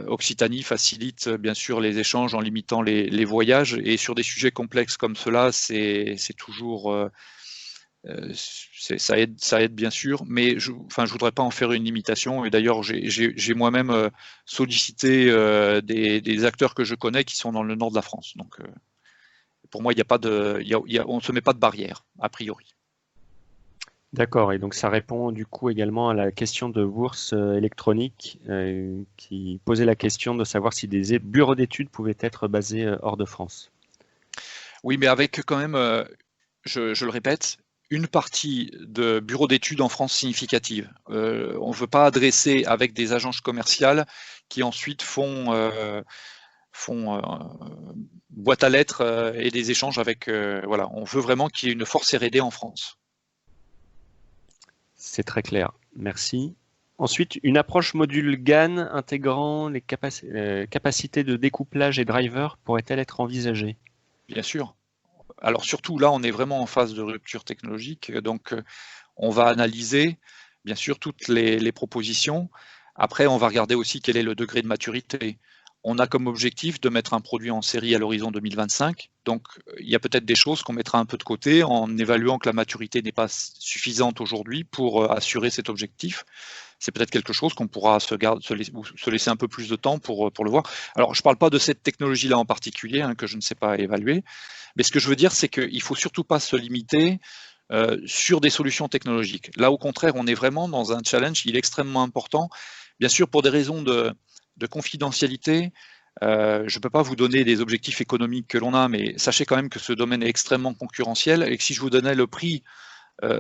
Occitanie facilite bien sûr les échanges en limitant les voyages. Et sur des sujets complexes comme cela, c'est toujours ça aide bien sûr, mais je voudrais pas en faire une limitation. Et d'ailleurs, j'ai moi-même sollicité des acteurs que je connais qui sont dans le nord de la France. Donc, pour moi, on ne se met pas de barrière, a priori. D'accord, et donc ça répond du coup également à la question de bourse électronique qui posait la question de savoir si des bureaux d'études pouvaient être basés hors de France. Oui, mais avec quand même, je le répète, une partie de bureaux d'études en France significative. On ne veut pas adresser avec des agences commerciales qui ensuite font boîte à lettres et des échanges avec. Voilà, on veut vraiment qu'il y ait une force R&D en France. C'est très clair, merci. Ensuite, une approche module GaN intégrant les capacités de découplage et driver pourrait-elle être envisagée? Bien sûr. Alors surtout là, on est vraiment en phase de rupture technologique, donc on va analyser bien sûr toutes les propositions. Après, on va regarder aussi quel est le degré de maturité. On a comme objectif de mettre un produit en série à l'horizon 2025, donc il y a peut-être des choses qu'on mettra un peu de côté en évaluant que la maturité n'est pas suffisante aujourd'hui pour assurer cet objectif. C'est peut-être quelque chose qu'on pourra se laisser un peu plus de temps pour le voir. Alors, je ne parle pas de cette technologie-là en particulier, que je ne sais pas évaluer, mais ce que je veux dire, c'est qu'il ne faut surtout pas se limiter sur des solutions technologiques. Là, au contraire, on est vraiment dans un challenge qui est extrêmement important. Bien sûr, pour des raisons de confidentialité, je ne peux pas vous donner des objectifs économiques que l'on a, mais sachez quand même que ce domaine est extrêmement concurrentiel et que si je vous donnais le prix,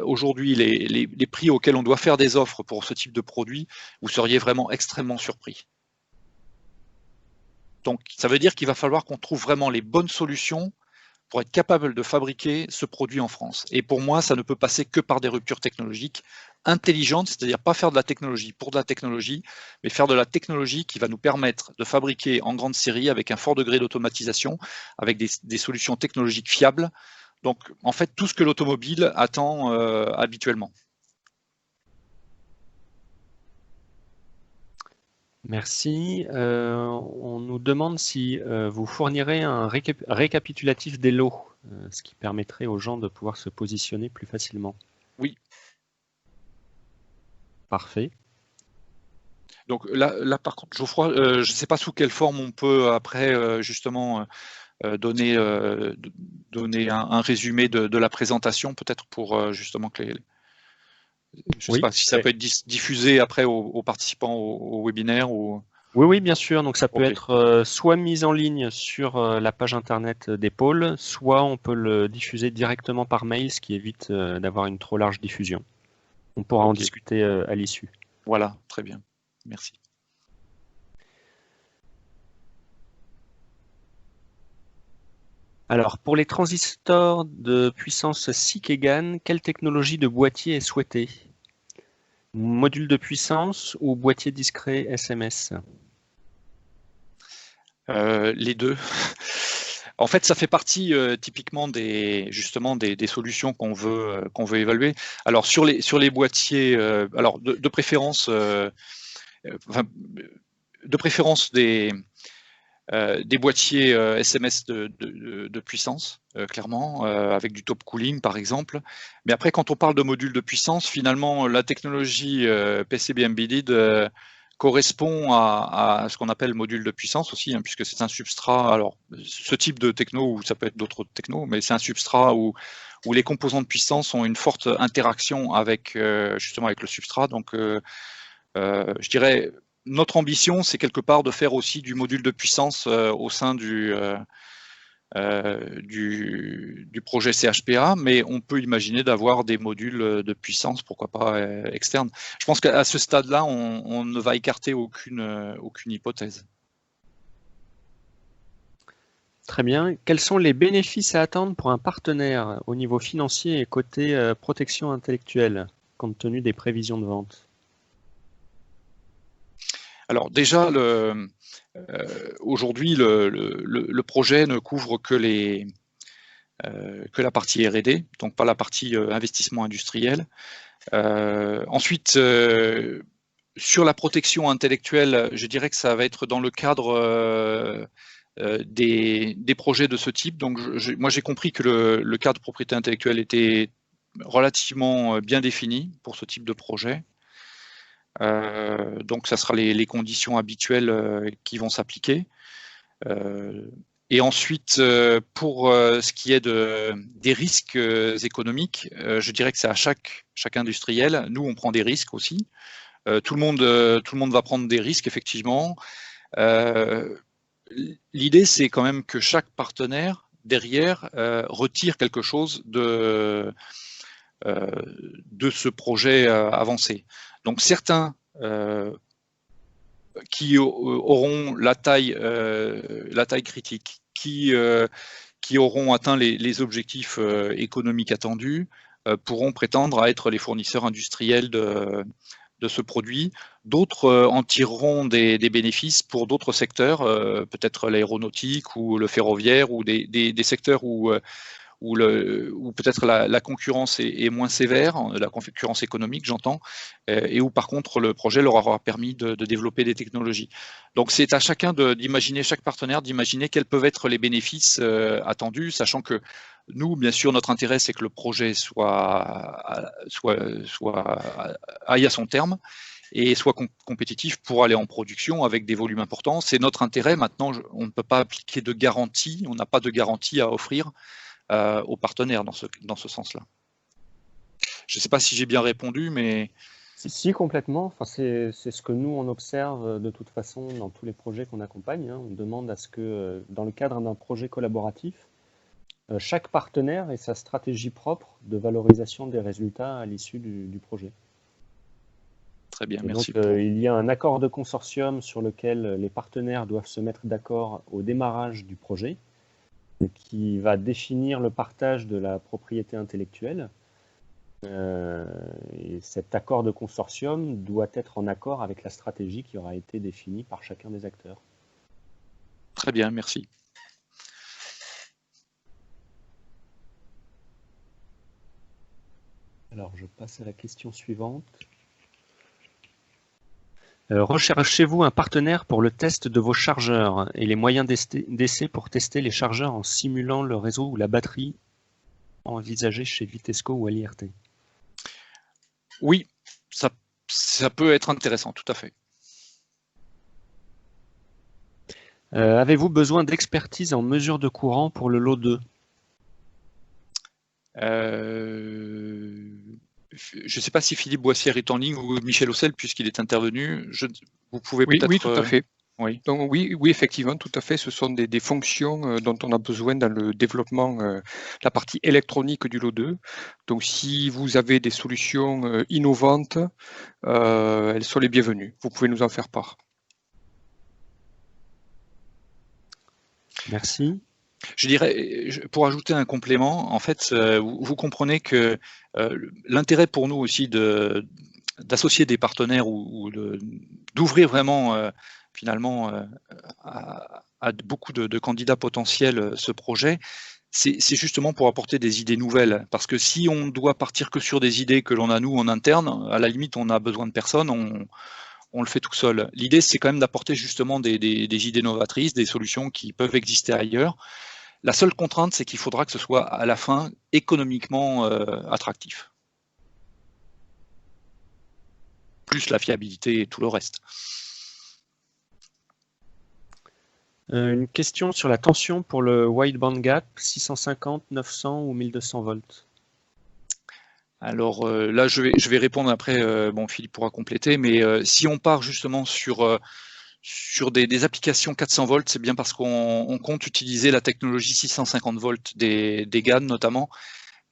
aujourd'hui, les prix auxquels on doit faire des offres pour ce type de produit, vous seriez vraiment extrêmement surpris. Donc, ça veut dire qu'il va falloir qu'on trouve vraiment les bonnes solutions pour être capable de fabriquer ce produit en France. Et pour moi, ça ne peut passer que par des ruptures technologiques intelligentes, c'est-à-dire pas faire de la technologie pour de la technologie, mais faire de la technologie qui va nous permettre de fabriquer en grande série avec un fort degré d'automatisation, avec des solutions technologiques fiables. Donc, en fait, tout ce que l'automobile attend habituellement. Merci. On nous demande si vous fournirez un récapitulatif des lots, ce qui permettrait aux gens de pouvoir se positionner plus facilement. Oui. Parfait. Donc là par contre, Geoffroy, je ne sais pas sous quelle forme on peut après justement donner un résumé de la présentation, peut-être pour justement que je ne sais pas si ça peut être diffusé après aux participants au webinaire ou... Oui, bien sûr. Donc ça peut être soit mis en ligne sur la page internet des pôles, soit on peut le diffuser directement par mail, ce qui évite d'avoir une trop large diffusion. On pourra en discuter à l'issue. Voilà, très bien. Merci. Alors, pour les transistors de puissance 6 Kegan, quelle technologie de boîtier est souhaitée? Module de puissance ou boîtier discret SMS? Les deux. En fait, ça fait partie typiquement justement des solutions qu'on veut évaluer. Alors sur les boîtiers, alors de préférence des boîtiers SMS de puissance, clairement, avec du top cooling par exemple. Mais après, quand on parle de modules de puissance, finalement, la technologie PCB Embedded correspond à ce qu'on appelle module de puissance aussi, hein, puisque c'est un substrat. Alors, ce type de techno, ou ça peut être d'autres technos, mais c'est un substrat où les composants de puissance ont une forte interaction avec justement avec le substrat. Donc, je dirais, notre ambition, c'est quelque part de faire aussi du module de puissance au sein du projet CHPA, mais on peut imaginer d'avoir des modules de puissance, pourquoi pas externes. Je pense qu'à ce stade-là, on ne va écarter aucune hypothèse. Très bien. Quels sont les bénéfices à attendre pour un partenaire au niveau financier et côté protection intellectuelle, compte tenu des prévisions de vente? Alors déjà, aujourd'hui, le projet ne couvre que la partie R&D, donc pas la partie investissement industriel. Ensuite, sur la protection intellectuelle, je dirais que ça va être dans le cadre des projets de ce type. Donc, moi, j'ai compris que le cadre de propriété intellectuelle était relativement bien défini pour ce type de projet. Donc, ça sera les conditions habituelles qui vont s'appliquer. Et ensuite, pour ce qui est des risques économiques, je dirais que c'est à chaque industriel. Nous, on prend des risques aussi. Tout le monde va prendre des risques, effectivement. L'idée, c'est quand même que chaque partenaire, derrière, retire quelque chose de ce projet avancé. Donc, certains qui auront la taille critique, qui auront atteint les objectifs économiques attendus, pourront prétendre à être les fournisseurs industriels de ce produit. D'autres en tireront des bénéfices pour d'autres secteurs, peut-être l'aéronautique ou le ferroviaire, ou des secteurs où peut-être la concurrence est moins sévère, la concurrence économique, j'entends, et où par contre le projet leur aura permis de développer des technologies. Donc c'est à chacun d'imaginer, chaque partenaire d'imaginer quels peuvent être les bénéfices attendus, sachant que nous, bien sûr, notre intérêt, c'est que le projet aille à son terme et soit compétitif pour aller en production avec des volumes importants. C'est notre intérêt. Maintenant, on ne peut pas appliquer de garantie, on n'a pas de garantie à offrir aux partenaires dans ce sens-là. Je ne sais pas si j'ai bien répondu, mais... Si, complètement. Enfin, c'est ce que nous, on observe de toute façon dans tous les projets qu'on accompagne. Hein. On demande à ce que, dans le cadre d'un projet collaboratif, chaque partenaire ait sa stratégie propre de valorisation des résultats à l'issue du projet. Très bien, et merci. Donc, il y a un accord de consortium sur lequel les partenaires doivent se mettre d'accord au démarrage du projet. qui va définir le partage de la propriété intellectuelle. Et cet accord de consortium doit être en accord avec la stratégie qui aura été définie par chacun des acteurs. Très bien, merci. Alors, je passe à la question suivante. Recherchez-vous un partenaire pour le test de vos chargeurs et les moyens d'essai pour tester les chargeurs en simulant le réseau ou la batterie envisagée chez Vitesco ou LIRT? Oui, ça peut être intéressant, tout à fait. Avez-vous besoin d'expertise en mesure de courant pour le lot 2? Je ne sais pas si Philippe Boissière est en ligne ou Michel Auxel, puisqu'il est intervenu. Vous pouvez Oui, peut-être... oui, tout à fait. Oui. Donc oui, effectivement, tout à fait. Ce sont des fonctions dont on a besoin dans le développement, la partie électronique du lot 2. Donc si vous avez des solutions innovantes, elles sont les bienvenues. Vous pouvez nous en faire part. Merci. Je dirais, pour ajouter un complément, en fait, vous comprenez que l'intérêt pour nous aussi d'associer des partenaires ou d'ouvrir vraiment finalement à beaucoup de candidats potentiels ce projet, c'est justement pour apporter des idées nouvelles. Parce que si on doit partir que sur des idées que l'on a nous en interne, à la limite on a besoin de personne, on le fait tout seul. L'idée, c'est quand même d'apporter justement des idées novatrices, des solutions qui peuvent exister ailleurs. La seule contrainte, c'est qu'il faudra que ce soit à la fin économiquement attractif. Plus la fiabilité et tout le reste. Une question sur la tension pour le wideband gap, 650, 900 ou 1200 volts. Alors là, je vais répondre après, bon, Philippe pourra compléter, mais si on part justement sur des applications 400 volts, c'est bien parce qu'on compte utiliser la technologie 650 volts des GAN notamment.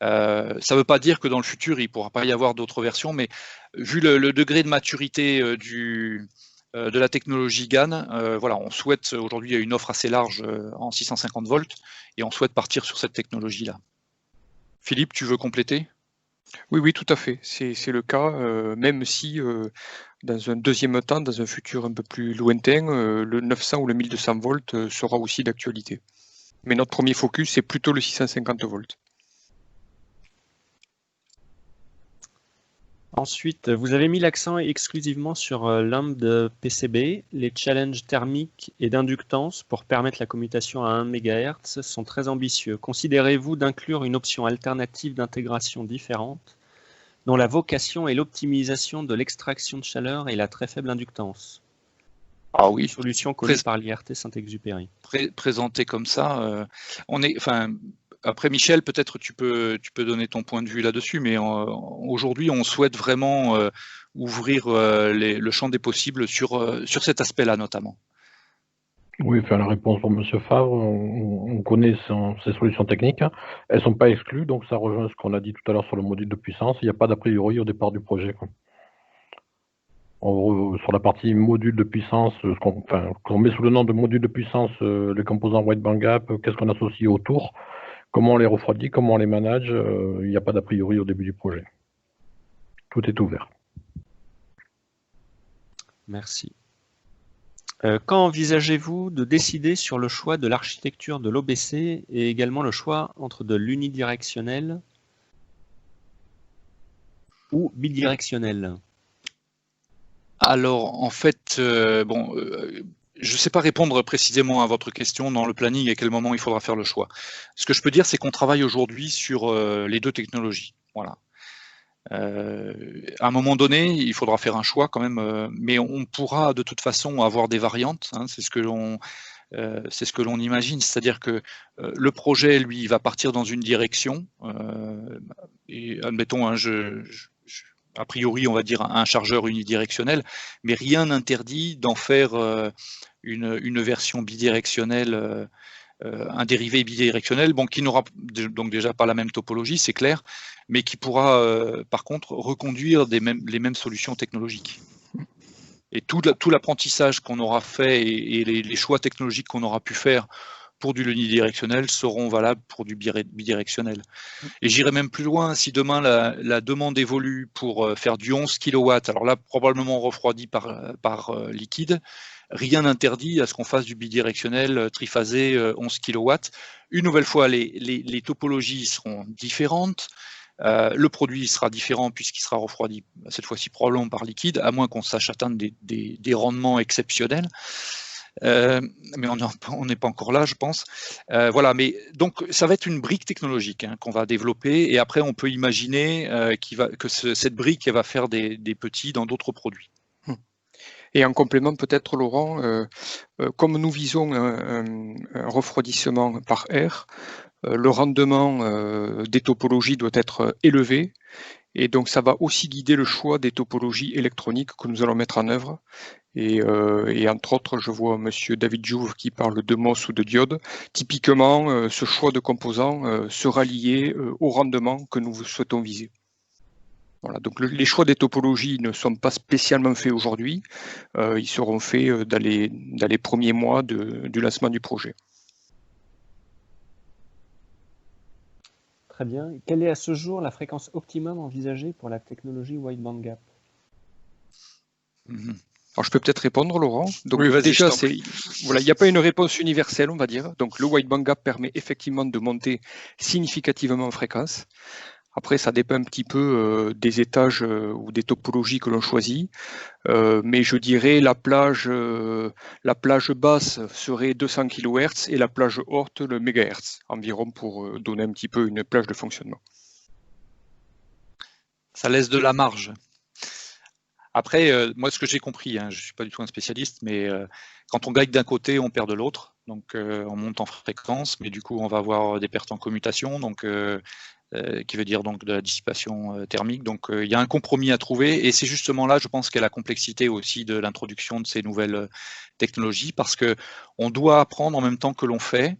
Ça ne veut pas dire que dans le futur, il ne pourra pas y avoir d'autres versions, mais vu le degré de maturité de la technologie GAN, voilà, on souhaite, aujourd'hui il y a une offre assez large en 650 volts, et on souhaite partir sur cette technologie-là. Philippe, tu veux compléter ? Oui, tout à fait. C'est le cas, même si dans un deuxième temps, dans un futur un peu plus lointain, le 900 ou le 1200 volts sera aussi d'actualité. Mais notre premier focus, c'est plutôt le 650 volts. Ensuite, vous avez mis l'accent exclusivement sur l'AMP de PCB. Les challenges thermiques et d'inductance pour permettre la commutation à 1 MHz sont très ambitieux. Considérez-vous d'inclure une option alternative d'intégration différente dont la vocation est l'optimisation de l'extraction de chaleur et la très faible inductance? Ah oui. Solution connue par l'IRT Saint-Exupéry. Présenté comme ça, après Michel, peut-être tu peux donner ton point de vue là-dessus, mais aujourd'hui on souhaite vraiment ouvrir le champ des possibles sur cet aspect-là notamment. Oui, faire la réponse pour M. Favre, on connaît ces solutions techniques, elles ne sont pas exclues, donc ça rejoint ce qu'on a dit tout à l'heure sur le module de puissance, il n'y a pas d'a priori au départ du projet. Sur la partie module de puissance, qu'on met sous le nom de module de puissance les composants wideband gap, qu'est-ce qu'on associe autour, comment on les refroidit, comment on les manage, il n'y a pas d'a priori au début du projet. Tout est ouvert. Merci. Quand envisagez-vous de décider sur le choix de l'architecture de l'OBC et également le choix entre de l'unidirectionnel ou bidirectionnel? Alors en fait, je ne sais pas répondre précisément à votre question dans le planning à quel moment il faudra faire le choix. Ce que je peux dire, c'est qu'on travaille aujourd'hui sur les deux technologies. Voilà. À un moment donné, il faudra faire un choix quand même, mais on pourra de toute façon avoir des variantes. Hein, c'est ce que l'on imagine, c'est-à-dire que le projet, lui, va partir dans une direction. Et admettons, a priori, on va dire un chargeur unidirectionnel, mais rien n'interdit d'en faire une version bidirectionnelle. Un dérivé bidirectionnel, bon, qui n'aura donc déjà pas la même topologie, c'est clair, mais qui pourra par contre reconduire les mêmes solutions technologiques. Et tout l'apprentissage qu'on aura fait et les choix technologiques qu'on aura pu faire pour du unidirectionnel seront valables pour du bidirectionnel. Et j'irai même plus loin, si demain la demande évolue pour faire du 11 kW, alors là probablement refroidi par liquide, rien n'interdit à ce qu'on fasse du bidirectionnel triphasé 11 kW. Une nouvelle fois, les topologies seront différentes. Le produit sera différent puisqu'il sera refroidi cette fois-ci probablement par liquide, à moins qu'on sache atteindre des rendements exceptionnels. Mais on n'est pas encore là, je pense. Voilà, mais donc ça va être une brique technologique qu'on va développer, et après on peut imaginer que cette brique elle va faire des petits dans d'autres produits. Et en complément peut-être, Laurent, comme nous visons un refroidissement par air, le rendement des topologies doit être élevé, et donc ça va aussi guider le choix des topologies électroniques que nous allons mettre en œuvre. Et entre autres, je vois monsieur David Jouve qui parle de MOS ou de diode. Typiquement, ce choix de composants sera lié au rendement que nous souhaitons viser. Voilà, donc les choix des topologies ne sont pas spécialement faits aujourd'hui, ils seront faits dans les premiers mois du lancement du projet. Très bien. Quelle est à ce jour la fréquence optimum envisagée pour la technologie wide bandgap? Alors je peux peut-être répondre, Laurent. Donc oui, déjà, voilà, il n'y a pas une réponse universelle, on va dire. Donc le wide bandgap permet effectivement de monter significativement en fréquence. Après, ça dépend un petit peu des étages ou des topologies que l'on choisit. Mais je dirais la plage basse serait 200 kHz et la plage haute le MHz, environ, pour donner un petit peu une plage de fonctionnement. Ça laisse de la marge. Après, moi, ce que j'ai compris, je ne suis pas du tout un spécialiste, mais quand on gagne d'un côté, on perd de l'autre. Donc, on monte en fréquence, mais du coup, on va avoir des pertes en commutation, donc qui veut dire donc de la dissipation thermique. Donc, il y a un compromis à trouver, et c'est justement là, je pense, qu'est la complexité aussi de l'introduction de ces nouvelles technologies, parce que on doit apprendre en même temps que l'on fait.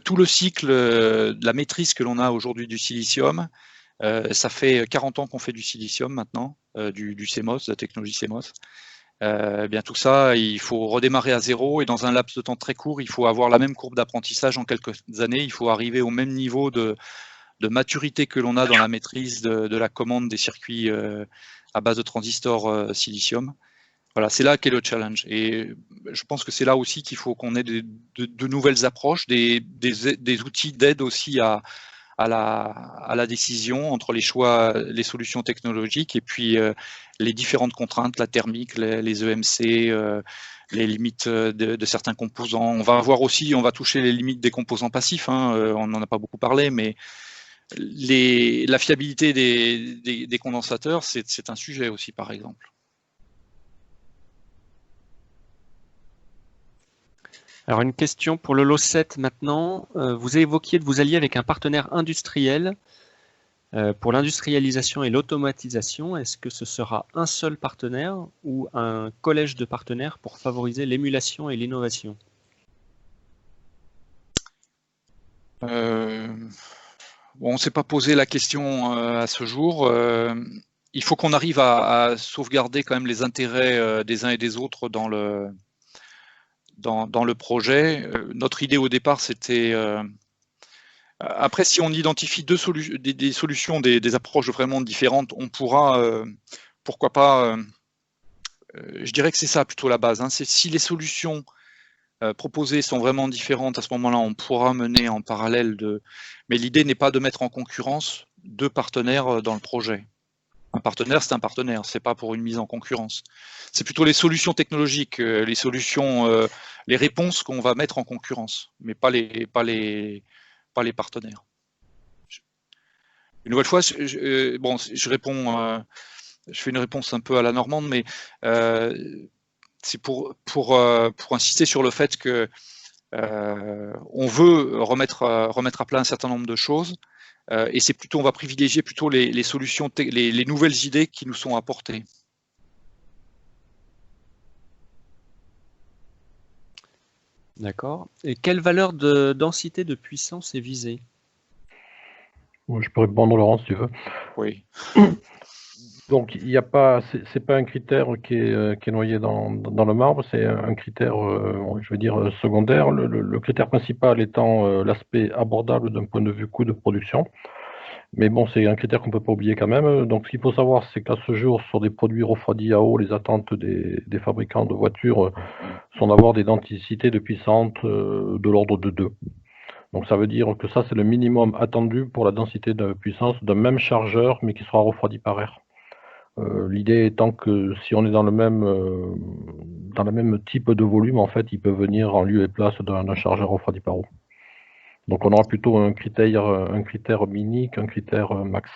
Tout le cycle de la maîtrise que l'on a aujourd'hui du silicium. Ça fait 40 ans qu'on fait du silicium maintenant, du CMOS, de la technologie CMOS. Bien tout ça, il faut redémarrer à zéro, et dans un laps de temps très court, il faut avoir la même courbe d'apprentissage en quelques années. Il faut arriver au même niveau de maturité que l'on a dans la maîtrise de la commande des circuits à base de transistors silicium. Voilà, c'est là qu'est le challenge. Et je pense que c'est là aussi qu'il faut qu'on ait de nouvelles approches, des outils d'aide aussi à la décision entre les choix, les solutions technologiques, et puis les différentes contraintes, la thermique, les EMC, les limites de certains composants. On va voir aussi, on va toucher les limites des composants passifs, on n'en a pas beaucoup parlé, mais la fiabilité des condensateurs, c'est un sujet aussi, par exemple. Alors une question pour le lot 7 maintenant. Vous évoquiez de vous allier avec un partenaire industriel pour l'industrialisation et l'automatisation. Est-ce que ce sera un seul partenaire ou un collège de partenaires pour favoriser l'émulation et l'innovation? On ne s'est pas posé la question à ce jour. Il faut qu'on arrive à sauvegarder quand même les intérêts des uns et des autres dans le projet. Notre idée au départ, c'était... après, si on identifie des solutions, des approches vraiment différentes, on pourra, pourquoi pas... je dirais que c'est ça plutôt la base. C'est si les solutions proposées sont vraiment différentes, à ce moment-là, on pourra mener en parallèle Mais l'idée n'est pas de mettre en concurrence deux partenaires dans le projet. Un partenaire, c'est un partenaire, c'est pas pour une mise en concurrence. C'est plutôt les solutions technologiques, les solutions, les réponses qu'on va mettre en concurrence, mais pas les partenaires. Une nouvelle fois, je réponds, je fais une réponse un peu à la normande, mais c'est pour insister sur le fait que on veut remettre à plat un certain nombre de choses. Et c'est plutôt, on va privilégier plutôt les solutions, les nouvelles idées qui nous sont apportées. D'accord. Et quelle valeur de densité de puissance est visée? Je peux répondre, Laurent, si tu veux. Oui. Donc, il n'y a pas, c'est pas un critère qui est noyé dans le marbre, c'est un critère, je veux dire, secondaire. Le critère principal étant l'aspect abordable d'un point de vue coût de production. Mais bon, c'est un critère qu'on ne peut pas oublier quand même. Donc, ce qu'il faut savoir, c'est qu'à ce jour, sur des produits refroidis à eau, les attentes des fabricants de voitures sont d'avoir des densités de puissance de l'ordre de 2. Donc, ça veut dire que ça, c'est le minimum attendu pour la densité de puissance d'un même chargeur, mais qui sera refroidi par air. L'idée étant que si on est dans le même type de volume, en fait, il peut venir en lieu et place d'un chargeur refroidi par eau. Donc on aura plutôt un critère mini qu'un critère max.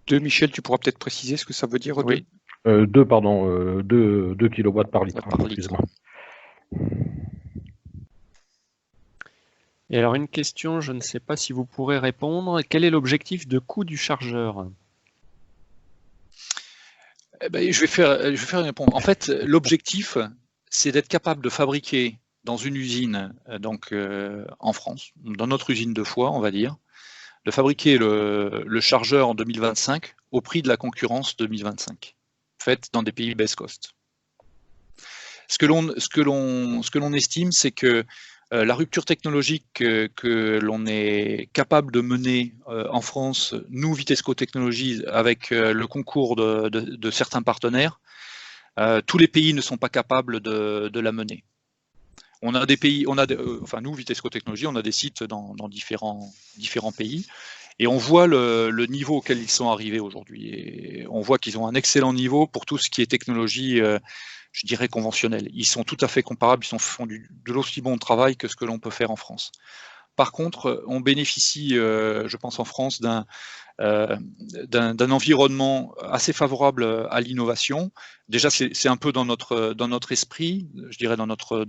Michel, tu pourras peut-être préciser ce que ça veut dire. Oui. 2 kW par litre. Excusez-moi. Et alors une question, je ne sais pas si vous pourrez répondre. Quel est l'objectif de coût du chargeur? Je vais faire répondre. En fait, l'objectif, c'est d'être capable de fabriquer dans une usine, donc en France, dans notre usine de Foix, on va dire, de fabriquer le chargeur en 2025 au prix de la concurrence 2025, faite dans des pays best cost. Ce que l'on estime, c'est que la rupture technologique que l'on est capable de mener en France, nous, Vitesco Technologies, avec le concours de certains partenaires, tous les pays ne sont pas capables de la mener. On a des pays, nous, Vitesco Technologies, on a des sites dans différents pays, et on voit le niveau auquel ils sont arrivés aujourd'hui. Et on voit qu'ils ont un excellent niveau pour tout ce qui est technologie, je dirais, conventionnelle. Ils sont tout à fait comparables, ils font de l'aussi bon travail que ce que l'on peut faire en France. Par contre, on bénéficie, je pense en France, d'un environnement assez favorable à l'innovation. Déjà, c'est un peu dans notre esprit, je dirais dans notre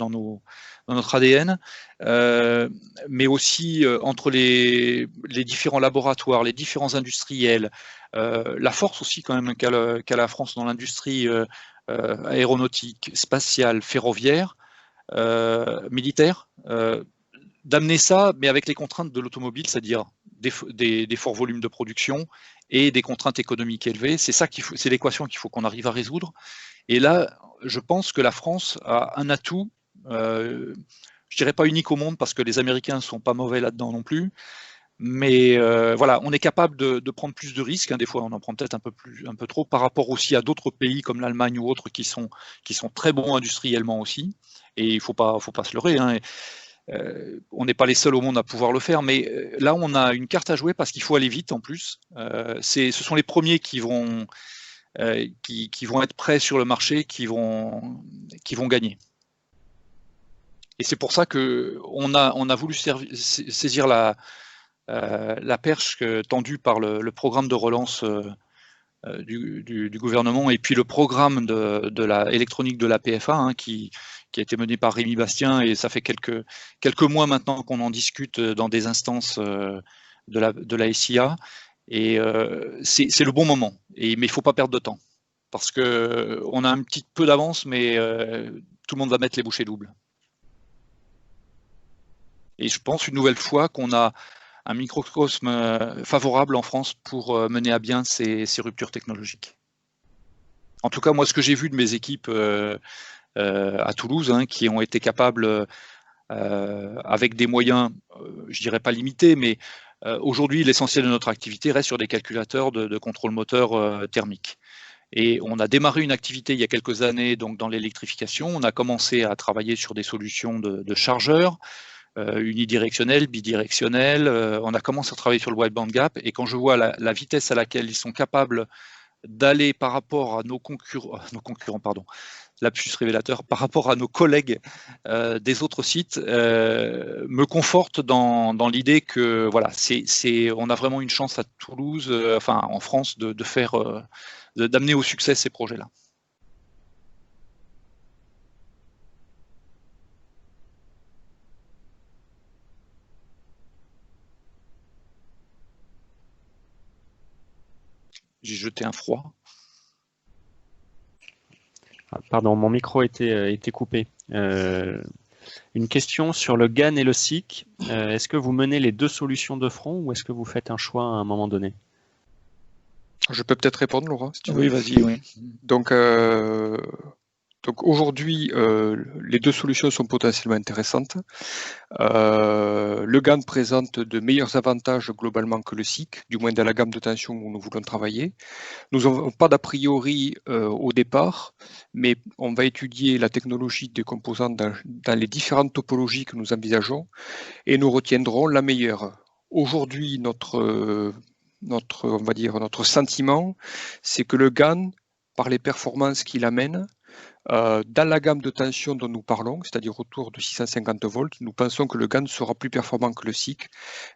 ADN, mais aussi entre les différents laboratoires, les différents industriels, la force aussi quand même qu'a la France dans l'industrie aéronautique, spatiale, ferroviaire, militaire, d'amener ça, mais avec les contraintes de l'automobile, c'est-à-dire des forts volumes de production et des contraintes économiques élevées. C'est l'équation qu'il faut qu'on arrive à résoudre. Et là, je pense que la France a un atout, je dirais pas unique au monde, parce que les Américains ne sont pas mauvais là-dedans non plus, mais voilà, on est capable de prendre plus de risques, hein. Des fois on en prend peut-être un peu trop, par rapport aussi à d'autres pays comme l'Allemagne ou autres qui sont très bons industriellement aussi, et il faut pas se leurrer, hein. On n'est pas les seuls au monde à pouvoir le faire, mais là on a une carte à jouer parce qu'il faut aller vite en plus. Ce sont les premiers qui vont être prêts sur le marché, qui vont gagner. Et c'est pour ça qu'on a voulu saisir la perche tendue par le programme de relance du gouvernement, et puis le programme de la électronique de la PFA, hein, qui a été mené par Rémi Bastien, et ça fait quelques mois maintenant qu'on en discute dans des instances de la SIA, et c'est le bon moment, mais il ne faut pas perdre de temps, parce qu'on a un petit peu d'avance, mais tout le monde va mettre les bouchées doubles. Et je pense une nouvelle fois qu'on a un microcosme favorable en France pour mener à bien ces ruptures technologiques. En tout cas, moi, ce que j'ai vu de mes équipes à Toulouse, hein, qui ont été capables, avec des moyens, je dirais pas limités, mais aujourd'hui, l'essentiel de notre activité reste sur des calculateurs de contrôle moteur thermique. Et on a démarré une activité il y a quelques années, donc dans l'électrification. On a commencé à travailler sur des solutions de chargeurs, unidirectionnel, bidirectionnel. On a commencé à travailler sur le wide band gap, et quand je vois la vitesse à laquelle ils sont capables d'aller par rapport à nos concurrents, lapsus révélateur, par rapport à nos collègues des autres sites, me conforte dans l'idée que voilà, on a vraiment une chance à Toulouse, en France, d'amener au succès ces projets-là. J'ai jeté un froid. Pardon, mon micro était coupé. Une question sur le GaN et le SiC. Est-ce que vous menez les deux solutions de front, ou est-ce que vous faites un choix à un moment donné? Je peux peut-être répondre, Laurent, si tu veux. Oui, vas-y, oui. Donc aujourd'hui, les deux solutions sont potentiellement intéressantes. Le GAN présente de meilleurs avantages globalement que le SIC, du moins dans la gamme de tension où nous voulons travailler. Nous n'avons pas d'a priori au départ, mais on va étudier la technologie des composants dans les différentes topologies que nous envisageons et nous retiendrons la meilleure. Aujourd'hui, on va dire, notre sentiment, c'est que le GAN, par les performances qu'il amène, dans la gamme de tension dont nous parlons, c'est-à-dire autour de 650 volts, nous pensons que le GAN sera plus performant que le SIC,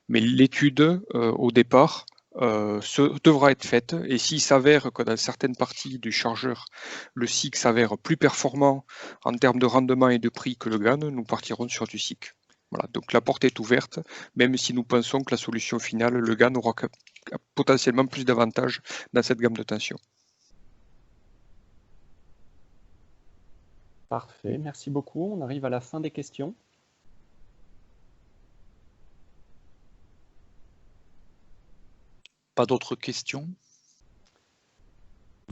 mais l'étude au départ devra être faite, et s'il s'avère que dans certaines parties du chargeur, le SIC s'avère plus performant en termes de rendement et de prix que le GAN, nous partirons sur du SIC. Voilà, donc la porte est ouverte, même si nous pensons que la solution finale, le GAN, aura potentiellement plus d'avantages dans cette gamme de tension. Parfait, merci beaucoup. On arrive à la fin des questions. Pas d'autres questions?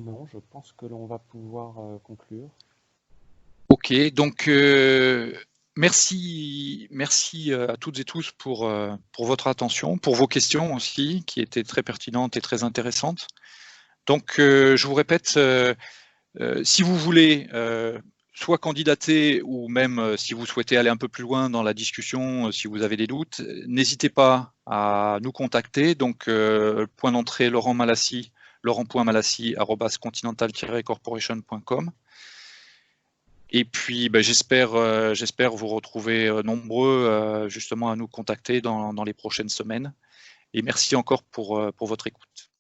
Non, je pense que l'on va pouvoir conclure. Ok, donc merci à toutes et tous pour votre attention, pour vos questions aussi, qui étaient très pertinentes et très intéressantes. Donc, je vous répète, si vous voulez soit candidater ou même si vous souhaitez aller un peu plus loin dans la discussion, si vous avez des doutes, n'hésitez pas à nous contacter. Donc, point d'entrée laurent.malassi@continental-corporation.com. Et puis, j'espère vous retrouver nombreux justement à nous contacter dans les prochaines semaines. Et merci encore pour votre écoute.